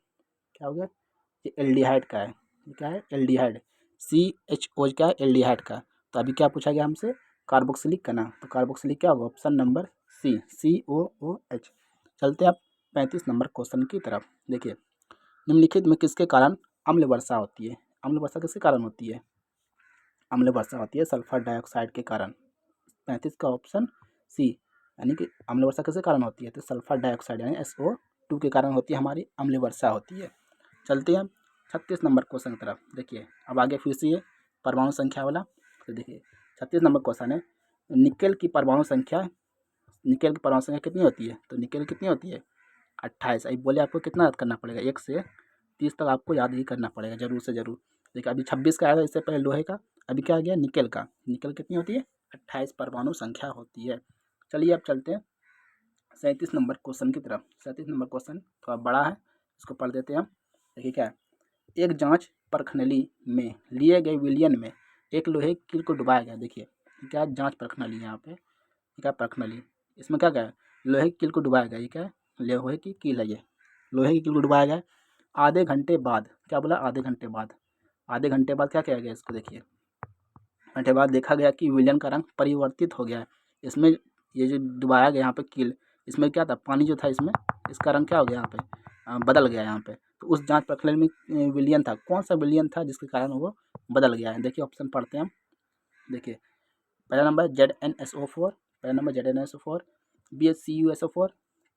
S1: ये एल्डिहाइड का है। ये क्या है एल्डिहाइड, CHO क्या है एल्डिहाइड का। तो अभी क्या पूछा गया हमसे कार्बोक्सिलिक का ना, तो कार्बोक्सिलिक क्या होगा ऑप्शन नंबर सी COOH। चलते हैं आप 35 नंबर क्वेश्चन की तरफ। देखिए निम्नलिखित में किसके कारण अम्ल वर्षा होती है। अम्ल वर्षा किसके कारण होती है, अम्ल वर्षा होती है सल्फर डाइऑक्साइड के कारण। 35 का ऑप्शन सी, यानी कि अम्ल वर्षा किसके कारण होती है तो सल्फर डाइऑक्साइड यानी SO2 के कारण होती है हमारी अम्ल वर्षा होती है। चलते हैं 36 नंबर क्वेश्चन की तरफ। देखिए अब आगे फिर से ये परमाणु संख्या वाला। तो देखिए 36 नंबर क्वेश्चन है, निकेल की परमाणु संख्या, निकेल की परमाणु संख्या कितनी होती है तो निकेल कितनी होती है 28। अभी बोले आपको कितना याद करना पड़ेगा 1 से 30 तक आपको याद ही करना पड़ेगा ज़रूर से ज़रूर। देखिए अभी 26 का आया था, इससे पहले लोहे का, अभी क्या आ गया निकेल का। निकेल कितनी होती है 28 परमाणु संख्या होती है। चलिए अब चलते हैं 37 नंबर क्वेश्चन की तरफ। 37 नंबर क्वेश्चन थोड़ा बड़ा है, इसको पढ़ देते हैं हम। देखिए क्या है, एक जांच परखनली में लिए गए विलयन में एक लोहे की कील को डुबाया गया। देखिए क्या है जांच परखनली, यहाँ पे क्या परखनली, इसमें क्या क्या है लोहे की कील को डुबाया गया। ये क्या है लोहे की कील है, ये लोहे की कील को डुबाया गया। आधे घंटे बाद क्या बोला आधे घंटे बाद, आधे घंटे बाद क्या किया गया इसको, देखिए घंटे बाद देखा गया कि विलयन का रंग परिवर्तित हो गया है। इसमें ये जो डुबाया गया यहाँ पे कील, इसमें क्या था पानी जो था इसमें, इसका रंग क्या हो गया यहाँ पे बदल गया यहाँ पे। तो उस जांच प्रक्रिया में विलयन था, कौन सा विलयन था जिसके कारण वो बदल गया है। देखिए ऑप्शन पढ़ते हैं हम। देखिए पहला नंबर ZnSO4, पहला नंबर ZnSO4, BHCuSO4,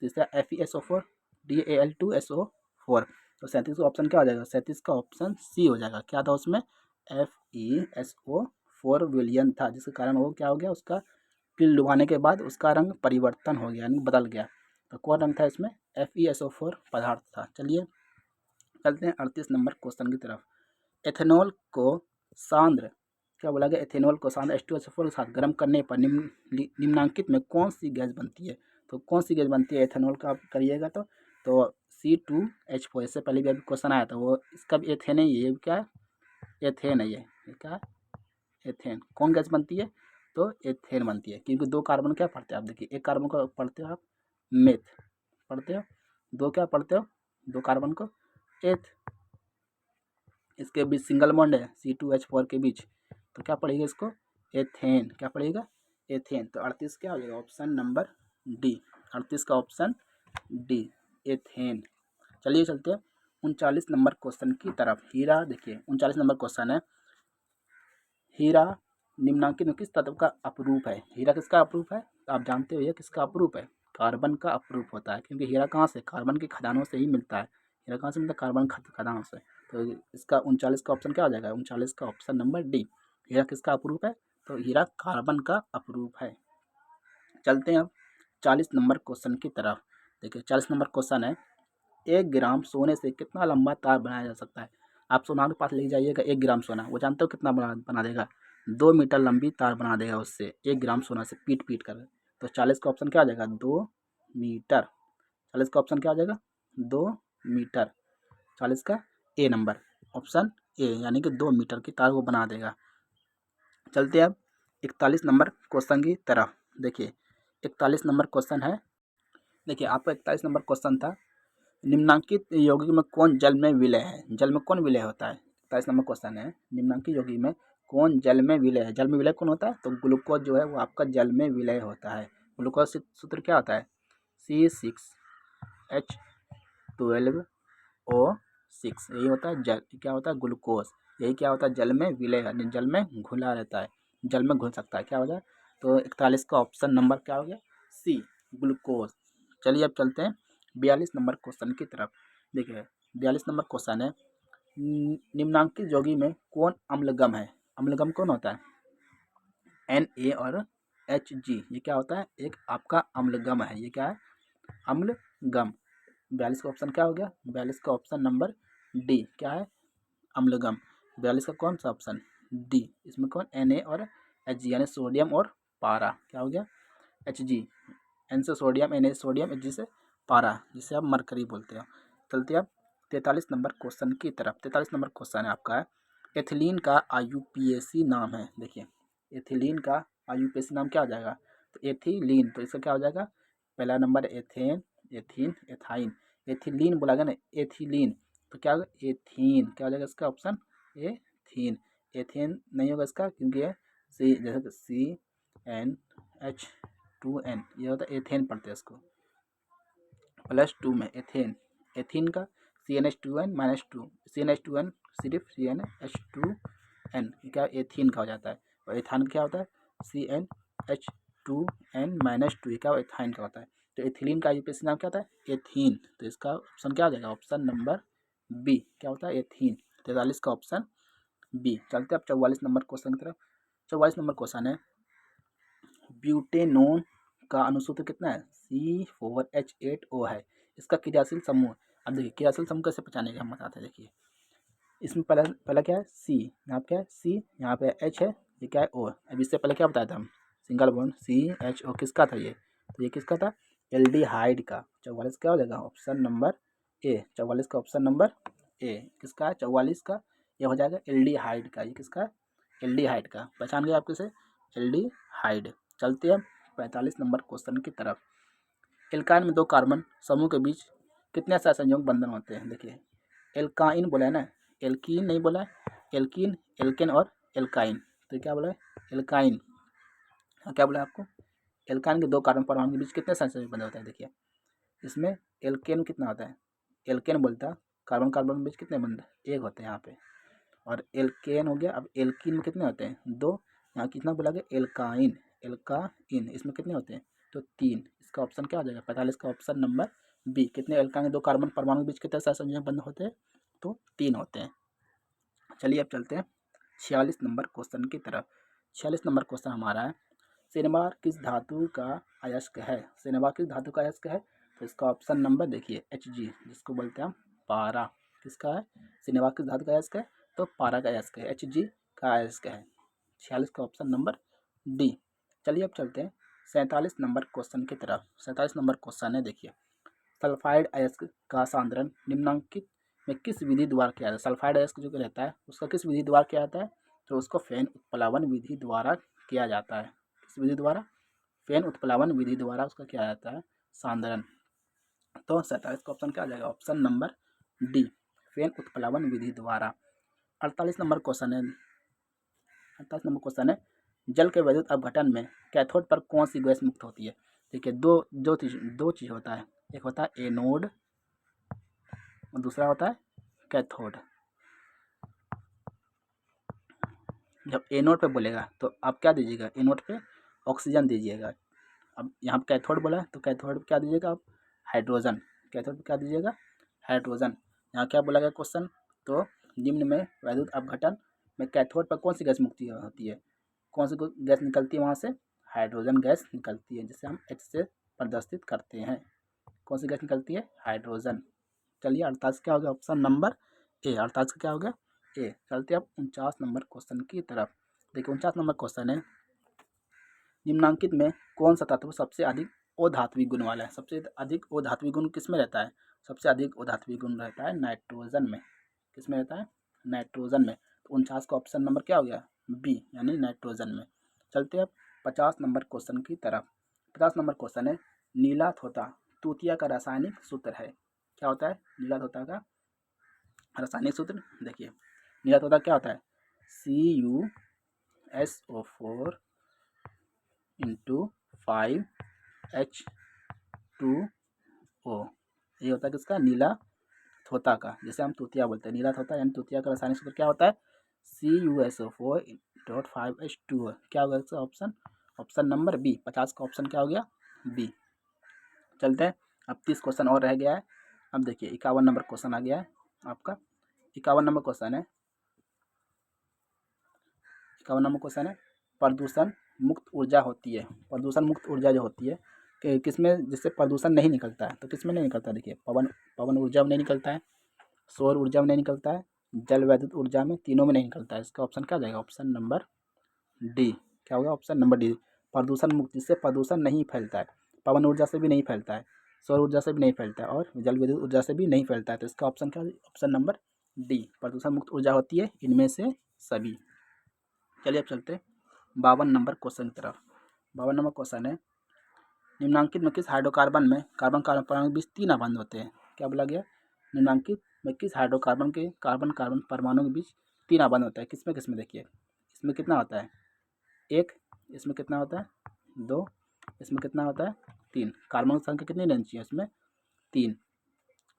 S1: तीसरा FeSO4, DAl2SO4। तो 37 का ऑप्शन क्या हो जाएगा 37 का ऑप्शन सी हो जाएगा। क्या था उसमें FeSO4 विलयन था जिसके कारण वो क्या हो गया उसका कील डुबाने के बाद उसका रंग परिवर्तन हो गया यानी बदल गया। तो कौन रंग था इसमें FeSO4 पदार्थ था। चलिए चलते हैं 38 नंबर क्वेश्चन की तरफ। एथेनॉल को सांद्र क्या बोला गया एथेनॉल को सांद्र H2SO4 के साथ गर्म करने पर निम्नांकित में कौन सी गैस बनती है। तो कौन सी गैस बनती है एथेनॉल का आप करिएगा तो C2H4। इससे पहले भी अभी क्वेश्चन आया था वो, इसका भी एथेन है, ये क्या है एथेन है, ये क्या है एथेन। कौन गैस बनती है तो एथेन बनती है, क्योंकि दो कार्बन क्या पढ़ते हो आप, देखिए एक कार्बन को पढ़ते हो आप मेथ पढ़ते हो, दो क्या पढ़ते हो दो कार्बन को एथ। इसके बीच सिंगल बॉन्ड है C2H4 के बीच, तो क्या पड़ेगा इसको, एथेन। क्या पड़ेगा, एथेन। तो 38 क्या हो जाएगा, ऑप्शन नंबर डी। 38 का ऑप्शन डी, एथेन। चलिए चलते हैं 39 नंबर क्वेश्चन की तरफ। हीरा, देखिए 39 नंबर क्वेश्चन है, हीरा निम्नांकित में किस तत्व का अपरूप है। हीरा किसका अपरूप है, आप जानते हो ये किसका अपरूप है, कार्बन का अपरूप होता है, क्योंकि हीरा कहाँ से, कार्बन की खदानों से ही मिलता है। हीरा कहाँ से मिलता है, कार्बन खदानों से। तो इसका 39 का ऑप्शन क्या हो जाएगा, 39 का ऑप्शन नंबर डी। हीरा किसका अपरूप है, तो हीरा कार्बन का अपरूप है। चलते हैं अब 40 नंबर क्वेश्चन की तरफ। देखिए 40 नंबर क्वेश्चन है, 1 ग्राम सोने से कितना लंबा तार बनाया जा सकता है। आप सोनार के पास ले जाइएगा 1 ग्राम सोना, वो जानते हो कितना बना देगा, 2 मीटर लंबी तार बना देगा उससे, 1 ग्राम सोना से पीट पीट कर। तो 40 का ऑप्शन क्या आ जाएगा, 2 मीटर। 40 का ऑप्शन क्या आ जाएगा, 2 मीटर। 40 का ए नंबर, ऑप्शन ए, यानी कि 2 मीटर की तार वो बना देगा। चलते हैं अब 41 नंबर क्वेश्चन की तरफ। देखिए 41 नंबर क्वेश्चन है, देखिए आपका 41 नंबर क्वेश्चन था, निम्नांकित यौगिक में कौन जल में विलय है। जल में कौन विलय होता है, 27 नंबर क्वेश्चन है, निम्नांकित यौगिक में कौन जल में विलय है। जल में विलय कौन होता है, तो ग्लूकोज जो है वो आपका जल में विलय होता है। ग्लूकोज सूत्र क्या होता है, C6H12O6, यही होता है जल, क्या होता है ग्लूकोज, यही क्या होता है जल में विलय, यानी जल में घुला रहता है, जल में घुल सकता है, क्या हो जाए। तो 41 का ऑप्शन नंबर क्या हो गया, सी, ग्लूकोज। चलिए अब चलते हैं 42 नंबर क्वेश्चन की तरफ। देखिए 42 नंबर क्वेश्चन है, निम्नांकित यौगिक में कौन अम्लगम है। अम्लगम कौन होता है, Na और Hg, ये क्या होता है, एक आपका अम्लगम है, ये क्या है, अम्लगम। 42 का ऑप्शन क्या हो गया, 42 का ऑप्शन नंबर डी, क्या है, अम्लगम। 42 का कौन सा ऑप्शन, डी। इसमें कौन, Na और Hg, यानी सोडियम और पारा, क्या हो गया, Hg, एन से सोडियम, Na सोडियम, Hg से पारा, जिसे आप मरकरी बोलते हो। चलते आप 43 नंबर क्वेश्चन की तरफ। 43 नंबर क्वेश्चन है आपका है, एथिलीन का IUPAC नाम है। देखिए एथिलीन का IUPAC नाम क्या हो जाएगा, तो एथिलीन, तो इसका क्या हो जाएगा, पहला number ethane, ethene, ethyne, ethylene बोला गया ना, एथिलीन, तो क्या होगा, एथीन, क्या हो जाएगा इसका ऑप्शन, एथीन। एथेन नहीं होगा इसका, क्योंकि ये सी, जैसे CnH2n, ये होता है एथेन पढ़ते हैं इसको, +2 में एथेन, एथीन का CnH2n -2, CnH2n सिर्फ CnH2n, क्या एथीन का हो जाता है। और एथाइन क्या होता है, CnH2n -2, ये क्या एथाइन का होता है। तो एथिलीन का IUPAC नाम क्या होता है, एथीन। तो इसका ऑप्शन क्या हो जाएगा, ऑप्शन नंबर बी, क्या होता है, एथीन। 43 का ऑप्शन बी। चलते हैं अब 44 नंबर क्वेश्चन की तरफ। 44 नंबर क्वेश्चन है, ब्यूटेनोन का अनुसूत्र कितना है, C4H8O है। इसका क्रियाशील समूह, अब देखिए क्रियाशील समूह कैसे पहचाने का हम बताते हैं। देखिए इसमें पहला पहला क्या है, C, यहाँ पे क्या है C, यहाँ पे H है, ये क्या है O। अब इससे पहले क्या बताया था हम, सिंगल बॉन्ड CHO, किसका था ये, तो ये किसका था, एल्डिहाइड का। 44 क्या हो जाएगा, ऑप्शन नंबर ए। 44 का ऑप्शन नंबर ए किसका है, 44 का ये हो जाएगा एल्डिहाइड का। ये किसका है, एल्डिहाइड का। पहचान गए आप किसे, एल्डिहाइड। चलते हैं 45 नंबर क्वेश्चन की तरफ। एल्काइन में 2 कार्बन समूह के बीच कितने सहसंयोग बंधन होते हैं। देखिए एल्काइन बोला है ना, एल्कीन नहीं बोला है, एल्कीन, एल्केन और एल्काइन। तो क्या बोला है, एल्काइन। क्या बोला है आपको, एल्काइन के 2 कार्बन परमाणु के बीच कितने सहसंयोग बंधन होते हैं। देखिए इसमें एल्केन कितना होता है, एल्केन बोलता है कार्बन कार्बन के बीच कितने बंध, 1 होते हैं यहाँ पे। और एल्केन हो गया, अब एल्कीन में कितने होते हैं, 2। यहाँ कितना बोला गया, एल्काइन, एल्काइन, इसमें कितने होते हैं, तो 3। इसका ऑप्शन क्या हो जाएगा, 45 का ऑप्शन नंबर बी। कितने एल्काइन 2 कार्बन परमाणु के बीच कितने सहसंयोजक बंध होते हैं, तो 3 होते हैं। चलिए अब चलते हैं 46 नंबर क्वेश्चन की तरफ। 46 नंबर क्वेश्चन हमारा है, सिनेबार किस धातु का अयस्क है। सिनेबार किस धातु का अयस्क है, तो इसका ऑप्शन नंबर देखिए Hg, जिसको बोलते हैं हम पारा। किसका है, सिनेबार किस धातु का अयस्क है, तो पारा का अयस्क है, Hg का अयस्क है। 46 का ऑप्शन नंबर डी। चलिए अब चलते हैं 47 नंबर क्वेश्चन की तरफ। 47 नंबर क्वेश्चन है, देखिए सल्फाइड अयस्क का सांद्रण निम्नांकित में किस विधि द्वारा किया जाता है। सल्फाइड अयस्क जो रहता है उसका किस विधि द्वारा किया जाता है, तो उसको फेन उत्प्लावन विधि द्वारा किया जाता है। किस विधि द्वारा, फेन उत्प्लावन विधि द्वारा उसका किया जाता है सांद्रण। तो 47 का ऑप्शन क्या आ जाएगा, ऑप्शन नंबर डी, फेन उत्प्लावन विधि द्वारा। 48 नंबर क्वेश्चन है। 48 नंबर क्वेश्चन है, जल के वैद्युत अपघटन में कैथोड पर कौन सी गैस मुक्त होती है? देखिए दो चीज़ होता है, एक होता है एनोड और दूसरा होता है कैथोड। जब एनोड पे बोलेगा तो आप क्या दीजिएगा, एनोड पे ऑक्सीजन दीजिएगा। अब यहाँ पे कैथोड बोला है तो कैथोड पे क्या दीजिएगा आप, हाइड्रोजन। कैथोड पे क्या दीजिएगा, हाइड्रोजन। यहाँ क्या बोला गया क्वेश्चन, तो निम्न में वैद्युत अपघटन में कैथोड पर कौन सी गैस मुक्ति होती है? कौन सी गैस निकलती है वहाँ से, हाइड्रोजन गैस निकलती है, जिसे हम H से प्रदर्शित करते हैं। कौन सी गैस निकलती है, हाइड्रोजन। चलिए 48 क्या हो गया, ऑप्शन नंबर ए। 48 का क्या हो गया, ए। चलते अब 49 नंबर क्वेश्चन की तरफ। देखिए 49 नंबर क्वेश्चन है, निम्नांकित में कौन सा तत्व सबसे अधिक अधात्विक गुण वाला है? सबसे अधिक अधात्विक गुण किस में रहता है? सबसे अधिक अधात्विक गुण रहता है नाइट्रोजन में। किस में रहता है, नाइट्रोजन में। तो 49 का ऑप्शन नंबर क्या हो गया, बी, यानी नाइट्रोजन में। चलते अब 50 नंबर क्वेश्चन की तरफ। 50 नंबर क्वेश्चन है, नीला थोथा तूतिया का रासायनिक सूत्र है। क्या होता है नीला थोथा का रासायनिक सूत्र? देखिए नीला तोता क्या होता है, CuSO4 इंटू 5H2O। ये होता है किसका, नीला थोता का, जैसे हम तूतिया बोलते हैं। नीला थोता यानी तूतिया का रासायनिक सूत्र क्या होता है, CuSO4.5H2O। क्या होगा इसका ऑप्शन, ऑप्शन नंबर बी। 50 का ऑप्शन क्या हो गया, बी। चलते हैं, अब 30 क्वेश्चन और रह गया है। अब देखिए 51 नंबर क्वेश्चन आ गया है आपका। 51 नंबर क्वेश्चन है, 51 नंबर क्वेश्चन है, प्रदूषण मुक्त ऊर्जा होती है। प्रदूषण मुक्त ऊर्जा जो होती है कि किसमें, जिससे प्रदूषण नहीं निकलता है, तो किसमें नहीं निकलता है? देखिए पवन ऊर्जा में नहीं निकलता है, सौर ऊर्जा में नहीं निकलता है, जल वैद्युत ऊर्जा में, तीनों में नहीं निकलता है। इसका ऑप्शन क्या हो जाएगा, ऑप्शन नंबर डी। क्या होगा, ऑप्शन नंबर डी। प्रदूषण मुक्त, जिससे प्रदूषण नहीं फैलता है, पवन ऊर्जा से भी नहीं फैलता है, सौर ऊर्जा से भी नहीं फैलता है और जल विद्युत ऊर्जा से भी नहीं फैलता है। तो इसका ऑप्शन क्या, ऑप्शन नंबर डी, प्रदूषण मुक्त ऊर्जा होती है इनमें से सभी। चलिए अब चलते 52 नंबर क्वेश्चन की तरफ। 52 नंबर क्वेश्चन है, निम्नांकित में किस हाइड्रोकार्बन में कार्बन कार्बन परमाणु के बीच 3 अबंध होते हैं? क्या बोला गया, निम्नांकित में किस हाइड्रोकार्बन के कार्बन कार्बन परमाणु के बीच 3 अबंध होता है? किसमें किसमें? देखिए इसमें कितना होता है, 1, इसमें कितना होता है, 2, इसमें कितना होता है, 3। कार्बन की संख्या कितनी रहनी चाहिए इसमें, 3।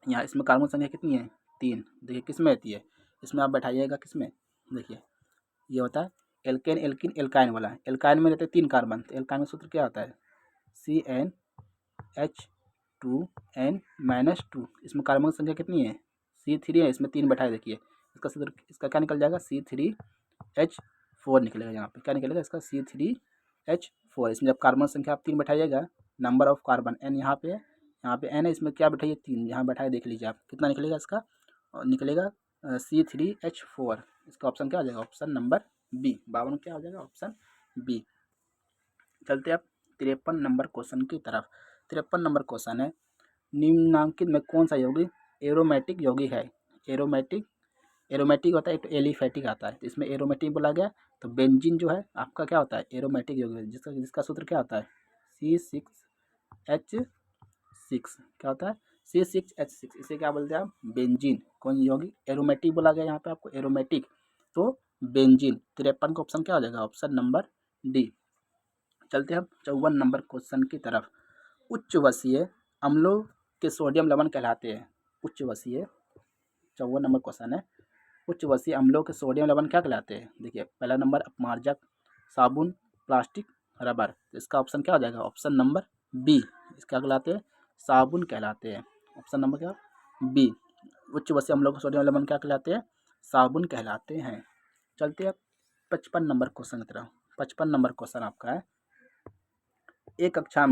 S1: यहाँ इसमें कार्बन संख्या कितनी है, 3। देखिए किसमें रहती है, इसमें आप बैठाइएगा किसमें, देखिए ये होता है एल्केन एल्किन एल्काइन वाला। एल्काइन में रहते हैं 3 कार्बन, तो एल्काइन का सूत्र क्या होता है, CnH2n-2। इसमें कार्बन की संख्या कितनी है, C3 है, इसमें 3 बैठाए। देखिए इसका सूत्र, इसका क्या निकल जाएगा, C3H4 निकलेगा। यहाँ पे क्या निकलेगा इसका, C3H4। इसमें जब कार्बन संख्या आप 3 बैठाइएगा, नंबर ऑफ कार्बन n यहाँ पे है, यहाँ पे n है, इसमें क्या बैठाइए, 3 यहाँ बैठाए। देख लीजिए आप कितना निकलेगा इसका, और निकलेगा C3H4। इसका ऑप्शन क्या हो जाएगा, ऑप्शन नंबर बी। 52 क्या हो जाएगा, ऑप्शन बी। चलते अब 53 नंबर क्वेश्चन की तरफ। 53 नंबर क्वेश्चन है, निम्नांकित में कौन सा यौगिक एरोमेटिक यौगिक है? एरोमेटिक होता है, एक तो एलिफेटिक आता है, तो इसमें एरोमेटिक बोला गया। तो बेंजीन जो है आपका क्या होता है, एरोमेटिक यौगिक, जिसका जिसका सूत्र क्या होता है, C6H6। क्या होता है, C6H6। इसे क्या बोलते हैं आप, बेंजीन। कौन यौगिक एरोमेटिक बोला गया यहाँ पे आपको, एरोमेटिक, तो बेंजीन। 53 का ऑप्शन क्या हो जाएगा, ऑप्शन नंबर डी। चलते हैं 54 नंबर क्वेश्चन की तरफ। उच्च वसीय अम्लों के सोडियम लवण कहलाते हैं। उच्च वसीय, 54 नंबर क्वेश्चन है, उच्च वसीय अम्लों के सोडियम लवण क्या कहलाते हैं? देखिए पहला नंबर अपमार्जक, साबुन, प्लास्टिक, रबर। तो इसका ऑप्शन क्या हो जाएगा, ऑप्शन नंबर बी। इसका कहलाते हैं, साबुन कहलाते हैं। ऑप्शन नंबर क्या, बी। उच्च वसीय अम्लों के सोडियम लवण क्या कहलाते हैं, साबुन कहलाते हैं। चलते हैं 55 नंबर क्वेश्चन की तरफ। 55 नंबर क्वेश्चन आपका है, एक कक्षा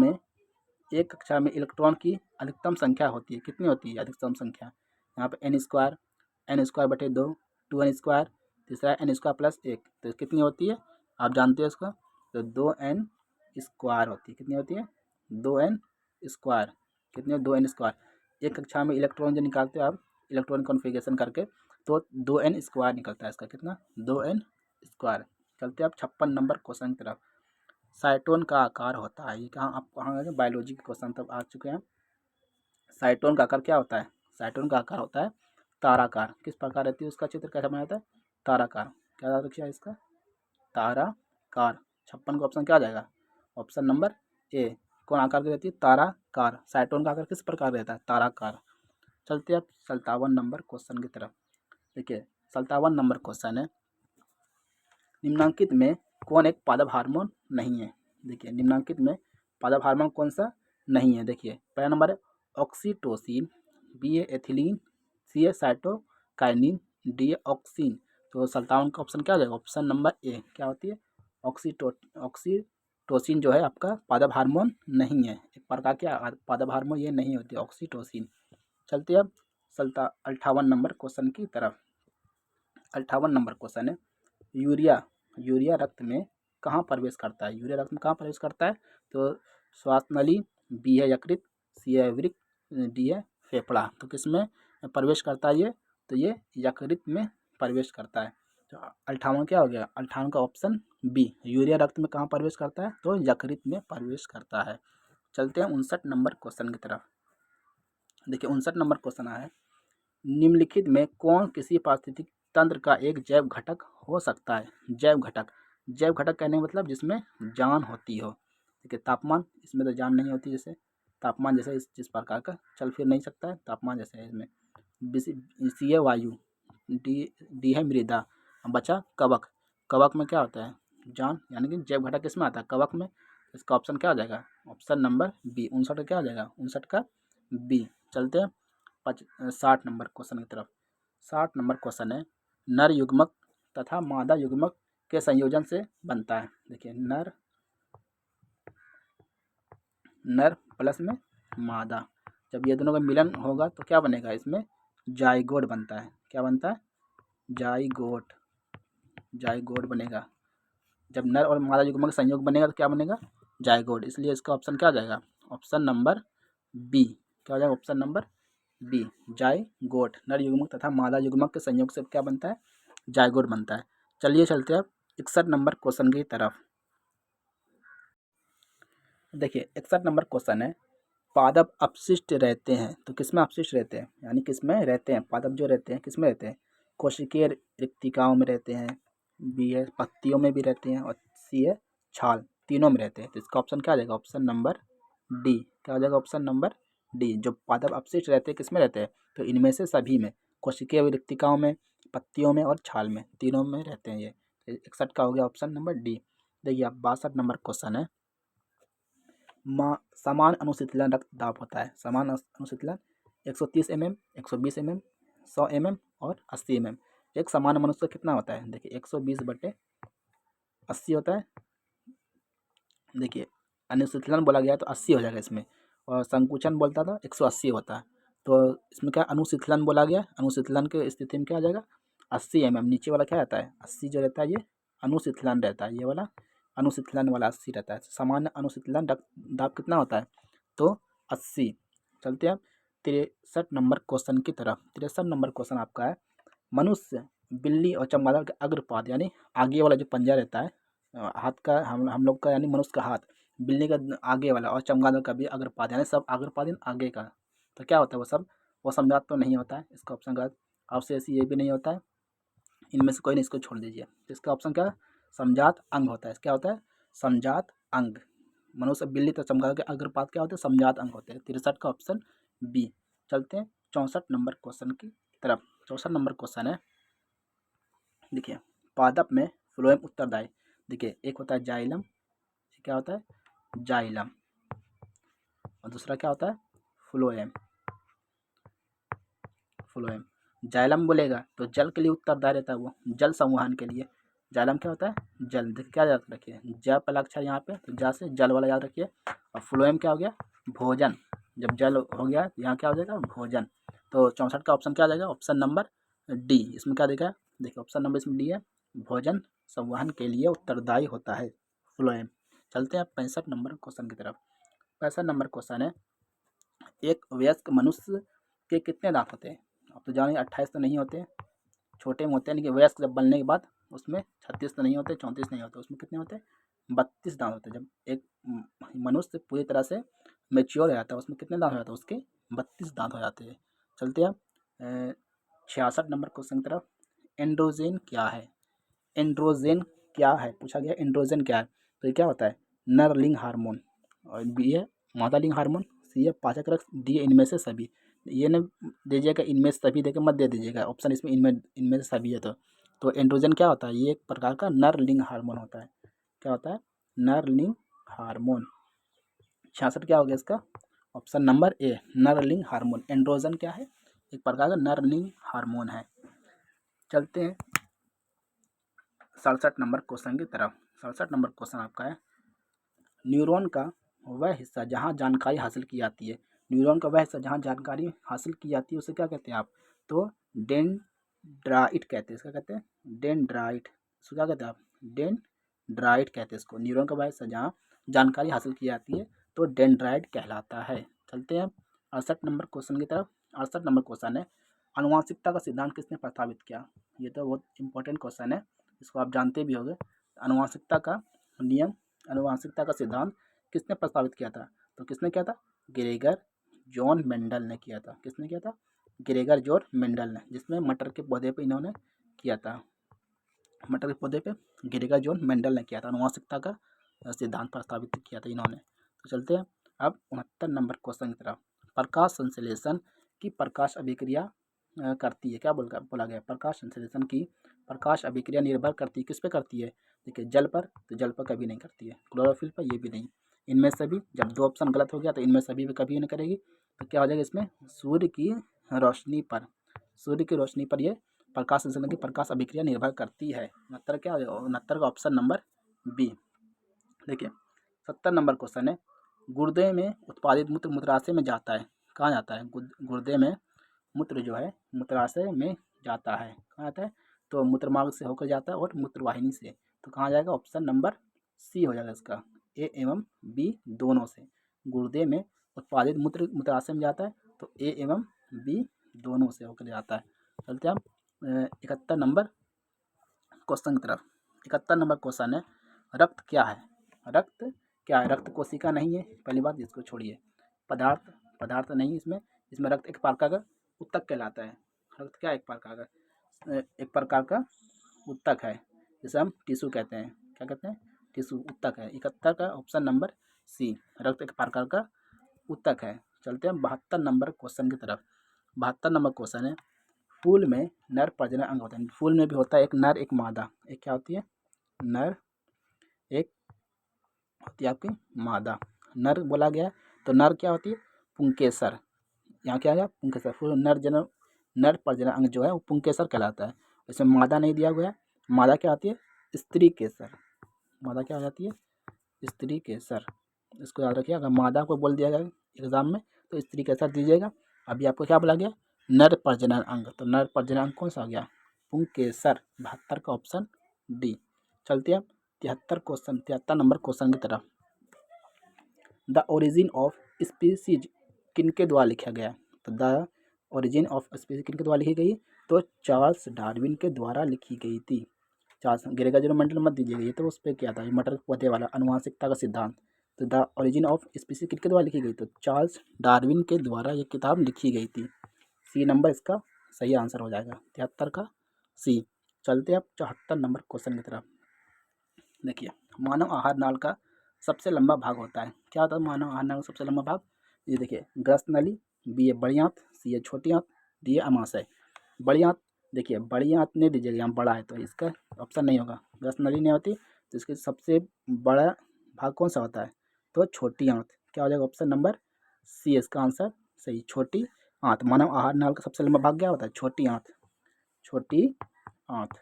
S1: में इलेक्ट्रॉन की अधिकतम संख्या होती है, कितनी होती है अधिकतम संख्या? यहाँ पे n² 2n², तीसरा n² प्लस 1, तो कितनी होती है आप जानते हैं इसका, तो 2n² होती है। कितनी होती है, 2n²। कितनी है, 2n²। एक कक्षा में इलेक्ट्रॉन जो निकालते हैं आप इलेक्ट्रॉन कॉन्फ़िगरेशन करके, तो 2n² निकलता है इसका, कितना, 2n²। चलते हैं आप 56 नंबर क्वेश्चन की तरफ। साइटोन का आकार होता है, ये कहाँ आप कहाँ गए, बायोलॉजी के क्वेश्चन तब आ चुके हैं। साइटोन का आकार क्या होता है, साइटोन का आकार होता है ताराकार। किस प्रकार रहती है उसका चित्र, कैसा बना होता है, ताराकार। क्या याद रखिए इसका, ताराकार। 56 का ऑप्शन क्या आ जाएगा, ऑप्शन नंबर ए। कौन आकार की रहती है, ताराकार। साइटोन का आकार किस प्रकार रहता है, ताराकार। चलते अब 57 नंबर क्वेश्चन की तरफ। देखिए 57 नंबर क्वेश्चन है, निम्नांकित में कौन एक पादप हार्मोन नहीं है। देखिए निम्नांकित में पादप हार्मोन कौन सा नहीं है। देखिए पहला नंबर है ऑक्सीटोसिन, बी है एथिलीन, सी है साइटोकाइनिन, डी है ऑक्सीन। तो 57 का ऑप्शन क्या हो जाएगा, ऑप्शन नंबर ए क्या होती है, ऑक्सीटोसिन जो है आपका पादप हार्मोन नहीं है। एक प्रकार के पादप हार्मोन ये नहीं होती ऑक्सीटोसिन। चलते अब 58 नंबर क्वेश्चन की तरफ। 58 नंबर क्वेश्चन है, यूरिया यूरिया रक्त में कहाँ प्रवेश करता है। यूरिया रक्त में कहाँ प्रवेश करता है, तो श्वास नली, बी है यकृत, सी है वृक्क, डी है फेफड़ा। तो किस में प्रवेश करता है ये, तो ये यकृत में प्रवेश करता है। तो 58 क्या हो गया, 58 का ऑप्शन बी, यूरिया रक्त में कहाँ प्रवेश करता है, तो यकृत में प्रवेश करता है। चलते हैं 59 नंबर क्वेश्चन की तरफ। देखिए 59 नंबर क्वेश्चन है, निम्नलिखित में कौन किसी पारिस्थितिक तंत्र का एक जैव घटक हो सकता है। जैव घटक, जैव घटक कहने का मतलब जिसमें जान होती हो। देखिए तापमान, इसमें तो जान नहीं होती, जैसे तापमान जैसे जिस प्रकार का चल फिर नहीं सकता है, तापमान जैसे है इसमें। सी है वायु, डी है मृदा, बचा कवक। कवक में क्या होता है, जान, यानी कि जैव घटक किसमें आता है, कवक में। इसका ऑप्शन क्या हो जाएगा, ऑप्शन नंबर बी। 59 का क्या हो जाएगा, 59 का बी। चलते हैं 60 नंबर क्वेश्चन की तरफ। 60 नंबर क्वेश्चन है, नर युग्मक तथा मादा युग्मक के संयोजन से बनता है। देखिए नर प्लस में मादा, जब ये दोनों का मिलन होगा तो क्या बनेगा, इसमें जाइगोट बनता है। क्या बनता है, जाइगोट, जाइगोट बनेगा। जब नर और मादा युग्मक का संयोग बनेगा तो क्या बनेगा, जाइगोट। इसलिए इसका ऑप्शन क्या आ जाएगा, ऑप्शन नंबर बी। क्या हो जाएगा, ऑप्शन नंबर बी, जाइगोट। नर युग्मक तथा मादा युग्मक के संयोग से क्या बनता है, जाइगोट बनता है। चलिए चलते हैं अब 61 नंबर क्वेश्चन की तरफ। देखिए 61 नंबर क्वेश्चन है, पादप अपशिष्ट रहते हैं, तो किस में अपशिष्ट रहते हैं, यानी किस में रहते हैं, पादप जो रहते हैं किस में रहते हैं, कोशिकीय रिक्तिकाओं में रहते हैं, बी है पत्तियों में भी रहते हैं, और सी है छाल, तीनों में रहते हैं। तो इसका ऑप्शन क्या आ जाएगा, ऑप्शन नंबर डी। क्या हो जाएगा, ऑप्शन नंबर डी। जो पादप अपशिष्ट रहते हैं किस में रहते हैं, तो इनमें से सभी में, कोशिकीय रिक्तिकाओं में, पत्तियों में और छाल में, तीनों में रहते हैं ये। 61 का हो गया ऑप्शन नंबर डी। देखिए अब 62 नंबर क्वेश्चन है, समान अनुशीतलन रक्त दाब होता है। समान अनुशीतलन 130 mm, 120 mm, 100 mm और 80 mm। एक समान मनुष्य कितना होता है, देखिए 120/80 होता है। देखिए अनुशीतलन बोला गया तो 80 हो जाएगा इसमें, और संकुचन बोलता था 180 होता है। तो इसमें क्या अनुशीतलन बोला गया, अनुशीतलन के स्थिति में क्या आ जाएगा 80 mm। नीचे वाला क्या रहता है 80 जो रहता है ये अनुशीतलन रहता है, ये वाला अनुशीतलन वाला 80 रहता है। सामान्य अनुशीतलन दाब कितना होता है, तो 80। चलते हैं 63 नंबर क्वेश्चन की तरफ। 63 नंबर क्वेश्चन आपका है, मनुष्य, बिल्ली और चमगादड़ के अग्रपाद यानी आगे वाला जो पंजा रहता है हाथ का, हम लोग का यानी मनुष्य का हाथ, बिल्ली का आगे वाला और चमगादड़ का भी अग्रपाद, यानी सब अग्रपाद यानी आगे का। तो क्या होता है वो सब, वो समझात तो नहीं होता है, इसका ऑप्शन गलत। आपसे ऐसी ये भी नहीं होता है, इनमें से कोई नहीं, इसको छोड़ दीजिए। तो इसका ऑप्शन क्या है, समझात अंग होता है। क्या होता है, समझात अंग। मनुष्य, बिल्ली तो चमगादड़ के अग्रपाद क्या होते हैं, समझात अंग होते हैं। 63 का ऑप्शन बी। चलते हैं 64 नंबर क्वेश्चन की तरफ। 64 नंबर क्वेश्चन है, देखिए पादप में फ्लोएम उत्तरदायी। देखिए एक होता है जाइलम, क्या होता है जाइलम, और दूसरा क्या होता है फ्लोएम। फ्लोएम, जाइलम बोलेगा तो जल के लिए उत्तरदायी रहता है, वो जल संवहन के लिए। जाइलम क्या होता है जल। देखिए क्या याद रखिए, ज पहला अक्षर यहाँ पे, तो जा से जल वाला याद रखिए। और फ्लोएम क्या हो गया, भोजन। जब जल हो गया यहाँ क्या हो जाएगा भोजन। तो 64 का ऑप्शन क्या आ जाएगा, ऑप्शन नंबर डी। इसमें क्या देखा है, देखिए ऑप्शन नंबर इसमें डी है, भोजन संवहन के लिए उत्तरदायी होता है फ्लोएम। चलते हैं 65 नंबर क्वेश्चन की तरफ। 65 नंबर क्वेश्चन है, एक वयस्क मनुष्य के कितने दांत होते हैं। अब तो जानिए 28 तो नहीं होते, छोटे में होते हैं, लेकिन वयस्क जब बनने के बाद उसमें 36 तो नहीं होते, 34 नहीं होते, उसमें कितने होते हैं 32 दांत होते हैं। जब एक मनुष्य पूरी तरह से मेच्योर हो जाता है उसमें कितने दांत हो जाते हैं, उसके 32 दांत हो जाते हैं। चलते हैं 66 नंबर क्वेश्चन की तरफ। एंड्रोजन क्या है? एंड्रोजन क्या है पूछा गया, एंड्रोजन क्या है? तो ये क्या होता है? नरलिंग हार्मोन। और बी है मादा लिंग हार्मोन, सी है पाचक रक्त, डी है इनमें से सभी। ये न दीजिएगा इनमें से सभी देकर मत दे दीजिएगा, ऑप्शन इसमें इनमें से सभी है। तो एंड्रोजन क्या होता है? ये एक प्रकार का नरलिंग हार्मोन होता है। क्या होता है? नरलिंग हार्मोन। 66 क्या हो गया इसका? ऑप्शन नंबर ए नरलिंग हार्मोन। एंड्रोजन क्या है? एक प्रकार का नरलिंग हार्मोन है। चलते हैं 67 नंबर क्वेश्चन की तरफ। 67 नंबर क्वेश्चन आपका है, न्यूरॉन का वह हिस्सा जहाँ जानकारी हासिल की जाती है, न्यूरॉन का वह हिस्सा जहाँ जानकारी हासिल की जाती है उसे क्या कहते हैं आप? तो डेंड्राइट कहते हैं। इसका कहते हैं डेंड्राइट। इसको क्या कहते हैं आप? डेंड्राइट कहते हैं इसको। न्यूरॉन का वह हिस्सा जहाँ जानकारी हासिल की जाती है तो डेंड्राइट कहलाता है। चलते हैं 68 नंबर क्वेश्चन की तरफ। 68 नंबर क्वेश्चन है, आनुवंशिकता का सिद्धांत किसने प्रस्तावित किया? ये तो बहुत इंपॉर्टेंट क्वेश्चन है, इसको आप जानते भी होंगे। आनुवंशिकता का नियम, आनुवंशिकता का सिद्धांत किसने प्रस्तावित किया था? तो किसने किया था? ग्रेगर जॉन मेंडल ने किया था। किसने किया था? ग्रेगर जॉन मेंडल ने, जिसमें मटर के पौधे पे इन्होंने किया था। मटर के पौधे पे ग्रेगर जॉन मेंडल ने किया था, आनुवंशिकता का सिद्धांत प्रस्तावित किया था इन्होंने। तो चलते हैं अब 69 नंबर क्वेश्चन की तरफ। प्रकाश संश्लेषण की प्रकाश अभिक्रिया करती है, क्या बोला गया? प्रकाश संश्लेषण की प्रकाश अभिक्रिया निर्भर करती है, किस पे करती है? देखिए जल पर, तो जल पर कभी नहीं करती है। क्लोरोफिल पर, ये भी नहीं। इनमें सभी, जब दो ऑप्शन गलत हो गया तो इनमें सभी भी कभी नहीं करेगी। तो क्या हो जाएगा इसमें? सूर्य की रोशनी पर, सूर्य की रोशनी पर ये प्रकाश संश्लेषण की प्रकाश अभिक्रिया निर्भर करती है। 69 क्या हो जाएगा? 69 का ऑप्शन नंबर बी। देखिए 70 नंबर क्वेश्चन है, गुर्दे में उत्पादित मूत्र मूत्राशय में जाता है, कहाँ जाता है? गुर्दे में मूत्र जो है मूत्राशय में जाता है, कहाँ जाता है? तो मूत्रमार्ग से होकर जाता है और मूत्रवाहिनी से। तो कहाँ जाएगा? ऑप्शन नंबर सी हो जाएगा इसका, ए एवं बी दोनों से। गुर्दे में उत्पादित मूत्र मूत्राशय में जाता है तो ए एवं बी दोनों से होकर जाता है। चलते हैं हम 71 नंबर क्वेश्चन की तरफ। 71 नंबर क्वेश्चन है, रक्त क्या है? रक्त क्या है? रक्त कोशिका नहीं है, पहली बात इसको छोड़िए। पदार्थ, पदार्थ नहीं इसमें। इसमें रक्त एक प्रकार का उत्तक कहलाता है। रक्त क्या है? एक प्रकार का, एक प्रकार का उत्तक है, जिसे हम टिश्यू कहते हैं। क्या कहते हैं? टिश्यू, उत्तक है। 71 का ऑप्शन नंबर सी, रक्त एक प्रकार का उत्तक है। चलते हैं 72 नंबर क्वेश्चन की तरफ। 72 नंबर क्वेश्चन है, फूल में नर प्रजनन अंग होता है। फूल में भी होता है एक नर एक मादा। एक क्या होती है? नर, एक होती है आपकी मादा। नर बोला गया है तो नर क्या होती है? पुंकेसर। यहाँ क्या है? पुंकेसर। फूल नर जनन, नर प्रजनन अंग जो है वो पुंकेसर कहलाता है। इसमें मादा नहीं दिया गया है। मादा क्या आती है? स्त्री केसर। मादा क्या हो जाती है? स्त्री केसर। इसको याद रखिए, अगर मादा को बोल दिया जाए एग्जाम में तो स्त्री केसर दीजिएगा। अभी आपको क्या बोला गया? नर प्रजनन अंग। तो नर प्रजनन अंग कौन सा हो गया? पुंकेसर। 72 का ऑप्शन डी। चलते हैं 73 नंबर क्वेश्चन की तरफ। द ओरिजिन ऑफ स्पीसीज किनके द्वारा लिखा गया? तो द ओरिजिन ऑफ स्पीसीज किनके द्वारा लिखी गई? तो चार्ल्स डार्विन के द्वारा लिखी गई थी। चार्ल्स, ग्रेगर जीरो मेंटल मत दीजिएगा, ये तो उस पर क्या था, मटर पौधे वाला आनुवंशिकता का सिद्धांत। तो द ओरिजिन ऑफ स्पीसीज किसके द्वारा लिखी गई? तो चार्ल्स डार्विन के द्वारा ये किताब लिखी गई थी। सी नंबर इसका सही आंसर हो जाएगा, 73 का सी। चलते अब 74 नंबर क्वेश्चन की तरफ। देखिए मानव आहार नाल का सबसे लंबा भाग होता है, क्या होता है मानव आहार नाल का सबसे लंबा भाग? ये देखिए ग्रस्त नली, बी है बड़ी आंत, सी है छोटी आंत, डी है अमाशय। बड़ी आंत, देखिए बड़ी आंत नहीं दीजिएगा, यहाँ बड़ा है तो इसका ऑप्शन नहीं होगा। ग्रस्त नली नहीं होती तो इसके सबसे बड़ा भाग कौन सा होता है? तो छोटी आंत। क्या हो जाएगा? ऑप्शन नंबर सी इसका आंसर सही, छोटी आंत। मानव आहार नाल का सबसे लंबा भाग क्या होता है? छोटी आंत, छोटी आंत।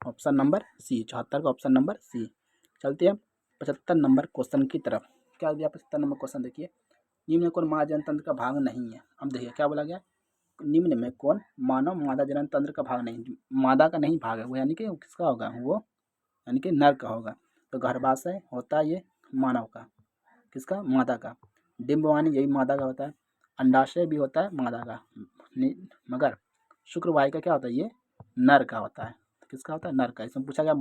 S1: ऑप्शन नंबर सी, 74 का ऑप्शन नंबर सी। चलते हैं 75 नंबर क्वेश्चन की तरफ। क्या दिया 75 नंबर क्वेश्चन? देखिए निम्न में कौन मानव जनन तंत्र का भाग नहीं है? अब देखिए क्या बोला गया, निम्न में कौन मानव मादा जनन तंत्र का भाग नहीं, मादा का नहीं भाग है वो, यानी कि किसका होगा वो, यानी कि नर का होगा। तो गर्भाशय होता है ये मानव का, किसका? मादा का। डिम्बवाहिनी यही मादा का होता है। अंडाशय भी होता है मादा का, मगर शुक्रवाहिका क्या होता है? ये नर का होता है। तो किसका होता है? नर का। इसमें पूछा गया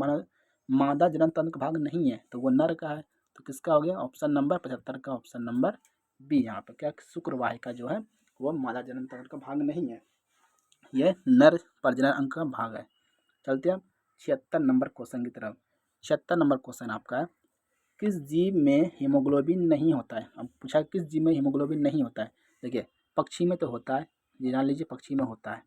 S1: मादा जनन तंत्र का भाग नहीं है तो वो नर का है। तो किसका हो गया? ऑप्शन नंबर 75 का ऑप्शन नंबर बी। यहाँ पर क्या शुक्रवाहिका जो है वो मादा जनन तंत्र का भाग नहीं है। ये नर प्रजनन अंग का भाग है। चलते हैं 76 नंबर क्वेश्चन की तरफ। 76 नंबर क्वेश्चन आपका है, किस जीव में हीमोग्लोबिन नहीं होता है। अब पूछा किस जीव में हीमोग्लोबिन नहीं होता है। देखिए पक्षी में तो होता है, ये जान लीजिए पक्षी में होता है,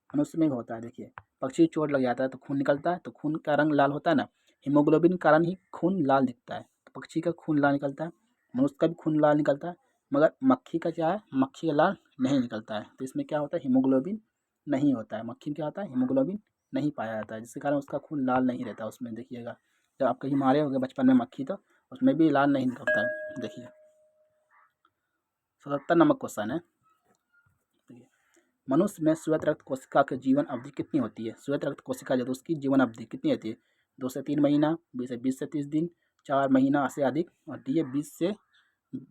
S1: मनुष्य में भी होता है। देखिए पक्षी चोट लग जाता है तो खून निकलता है, तो खून का रंग लाल होता है ना, हीमोग्लोबिन के कारण ही खून लाल दिखता है। तो पक्षी का खून लाल निकलता है, मनुष्य का भी खून लाल निकलता है, मगर मक्खी का क्या है, मक्खी का लाल नहीं निकलता है। तो इसमें क्या होता है, हीमोग्लोबिन नहीं होता है। मक्खी में क्या होता है, हीमोग्लोबिन नहीं पाया जाता है, जिसके कारण उसका खून लाल नहीं रहता उसमें। देखिएगा जब आप कहीं मारे होंगे बचपन में मक्खी, तो उसमें भी लाल नहीं निकलता है। देखिए 77 नंबर क्वेश्चन है। देखिए मनुष्य में श्वेत रक्त कोशिका की जीवन अवधि कितनी होती है। श्वेत रक्त कोशिका जो उसकी जीवन अवधि कितनी होती है, 2 से 3 महीना, 20 से 30 दिन, 4 महीना से अधिक, और डी है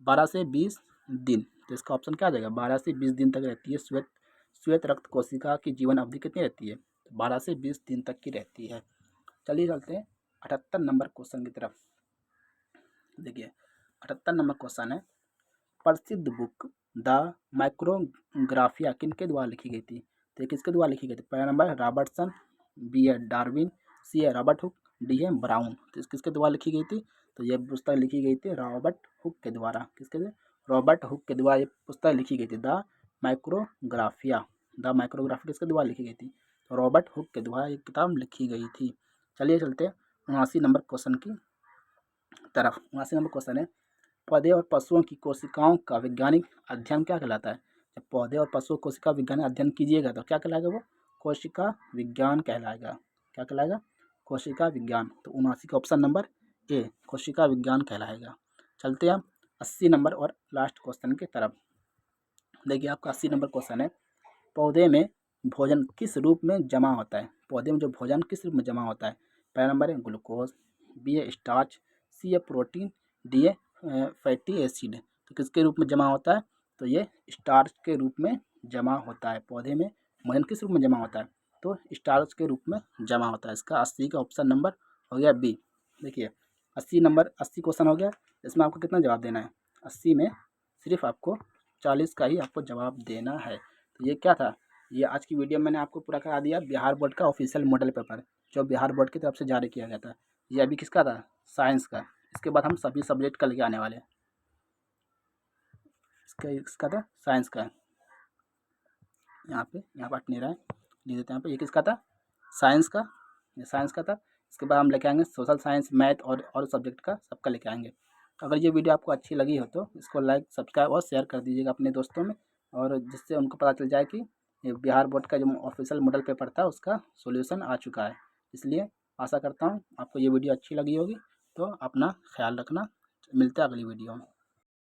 S1: 12 से 20 दिन। तो इसका ऑप्शन क्या आ जाएगा, 12 से 20 दिन तक रहती है। श्वेत श्वेत रक्त कोशिका की जीवन अवधि कितनी रहती है, 12 से 20 दिन तक की रहती है। चलिए चलते हैं 78 नंबर क्वेश्चन की तरफ। देखिए 78 नंबर क्वेश्चन है, प्रसिद्ध बुक द माइक्रोग्राफिया किनके द्वारा लिखी गई थी। तो ये किसके द्वारा लिखी गई थी। पहला नंबर रॉबर्टसन, बी है डार्विन, सी है रॉबर्ट हुक, डी है ब्राउन। तो किसके द्वारा लिखी गई थी, तो ये पुस्तक लिखी गई थी रॉबर्ट हुक के द्वारा। किसके द्वारा, रॉबर्ट हुक के द्वारा ये पुस्तक लिखी गई थी, द माइक्रोग्राफिया। द माइक्रोग्राफिया किसके द्वारा लिखी गई थी, तो रॉबर्ट हुक के द्वारा ये किताब लिखी गई थी। चलिए चलते हैं 79 नंबर क्वेश्चन की तरफ। 79 नंबर क्वेश्चन है, पौधे और पशुओं की कोशिकाओं का वैज्ञानिक अध्ययन क्या कहलाता है। जब पौधे और पशुओं कोशिका विज्ञान अध्ययन कीजिएगा तो क्या कहलाएगा, वो कोशिका विज्ञान कहलाएगा। क्या कहलाएगा, कोशिका विज्ञान। तो 79 का ऑप्शन नंबर ए कोशिका विज्ञान कहलाएगा। चलते हैं हम 80 नंबर और लास्ट क्वेश्चन की तरफ। देखिए आपका 80 नंबर क्वेश्चन है, पौधे में भोजन किस रूप में जमा होता है। पौधे में जो भोजन किस रूप में जमा होता है। पहला नंबर है ग्लूकोज, बी है स्टार्च, सी है प्रोटीन, डी है फैटी एसिड। तो किसके रूप में जमा होता है, तो ये स्टार्च के रूप में जमा होता है। पौधे में भोजन किस रूप में जमा होता है, तो स्टार्च के रूप में जमा होता है। इसका 80 का ऑप्शन नंबर हो गया बी। देखिए 80 क्वेश्चन हो गया, इसमें आपको कितना जवाब देना है, 80 में सिर्फ आपको 40 का ही आपको जवाब देना है। तो ये क्या था, ये आज की वीडियो मैंने आपको पूरा करा दिया बिहार बोर्ड का ऑफिशियल मॉडल पेपर, जो बिहार बोर्ड की तरफ से जारी किया गया था। ये अभी किसका था, साइंस का। इसके बाद हम सभी सब्जेक्ट का लेके आने वाले हैं। इसका था साइंस का, यहाँ पे हट नहीं रहा है, लिख देते हैं यहाँ पे। ये किसका था, साइंस का, ये साइंस का था। इसके बाद हम लेके आएंगे सोशल साइंस, मैथ और सब्जेक्ट का सबका लेके आएंगे। अगर ये वीडियो आपको अच्छी लगी हो तो इसको लाइक, सब्सक्राइब और शेयर कर दीजिएगा अपने दोस्तों में, और जिससे उनको पता चल जाए कि ये बिहार बोर्ड का जो ऑफिशियल मॉडल पेपर था उसका सॉल्यूशन आ चुका है। इसलिए आशा करता हूँ आपको ये वीडियो अच्छी लगी होगी। तो अपना ख्याल रखना, मिलते हैं अगली वीडियो में।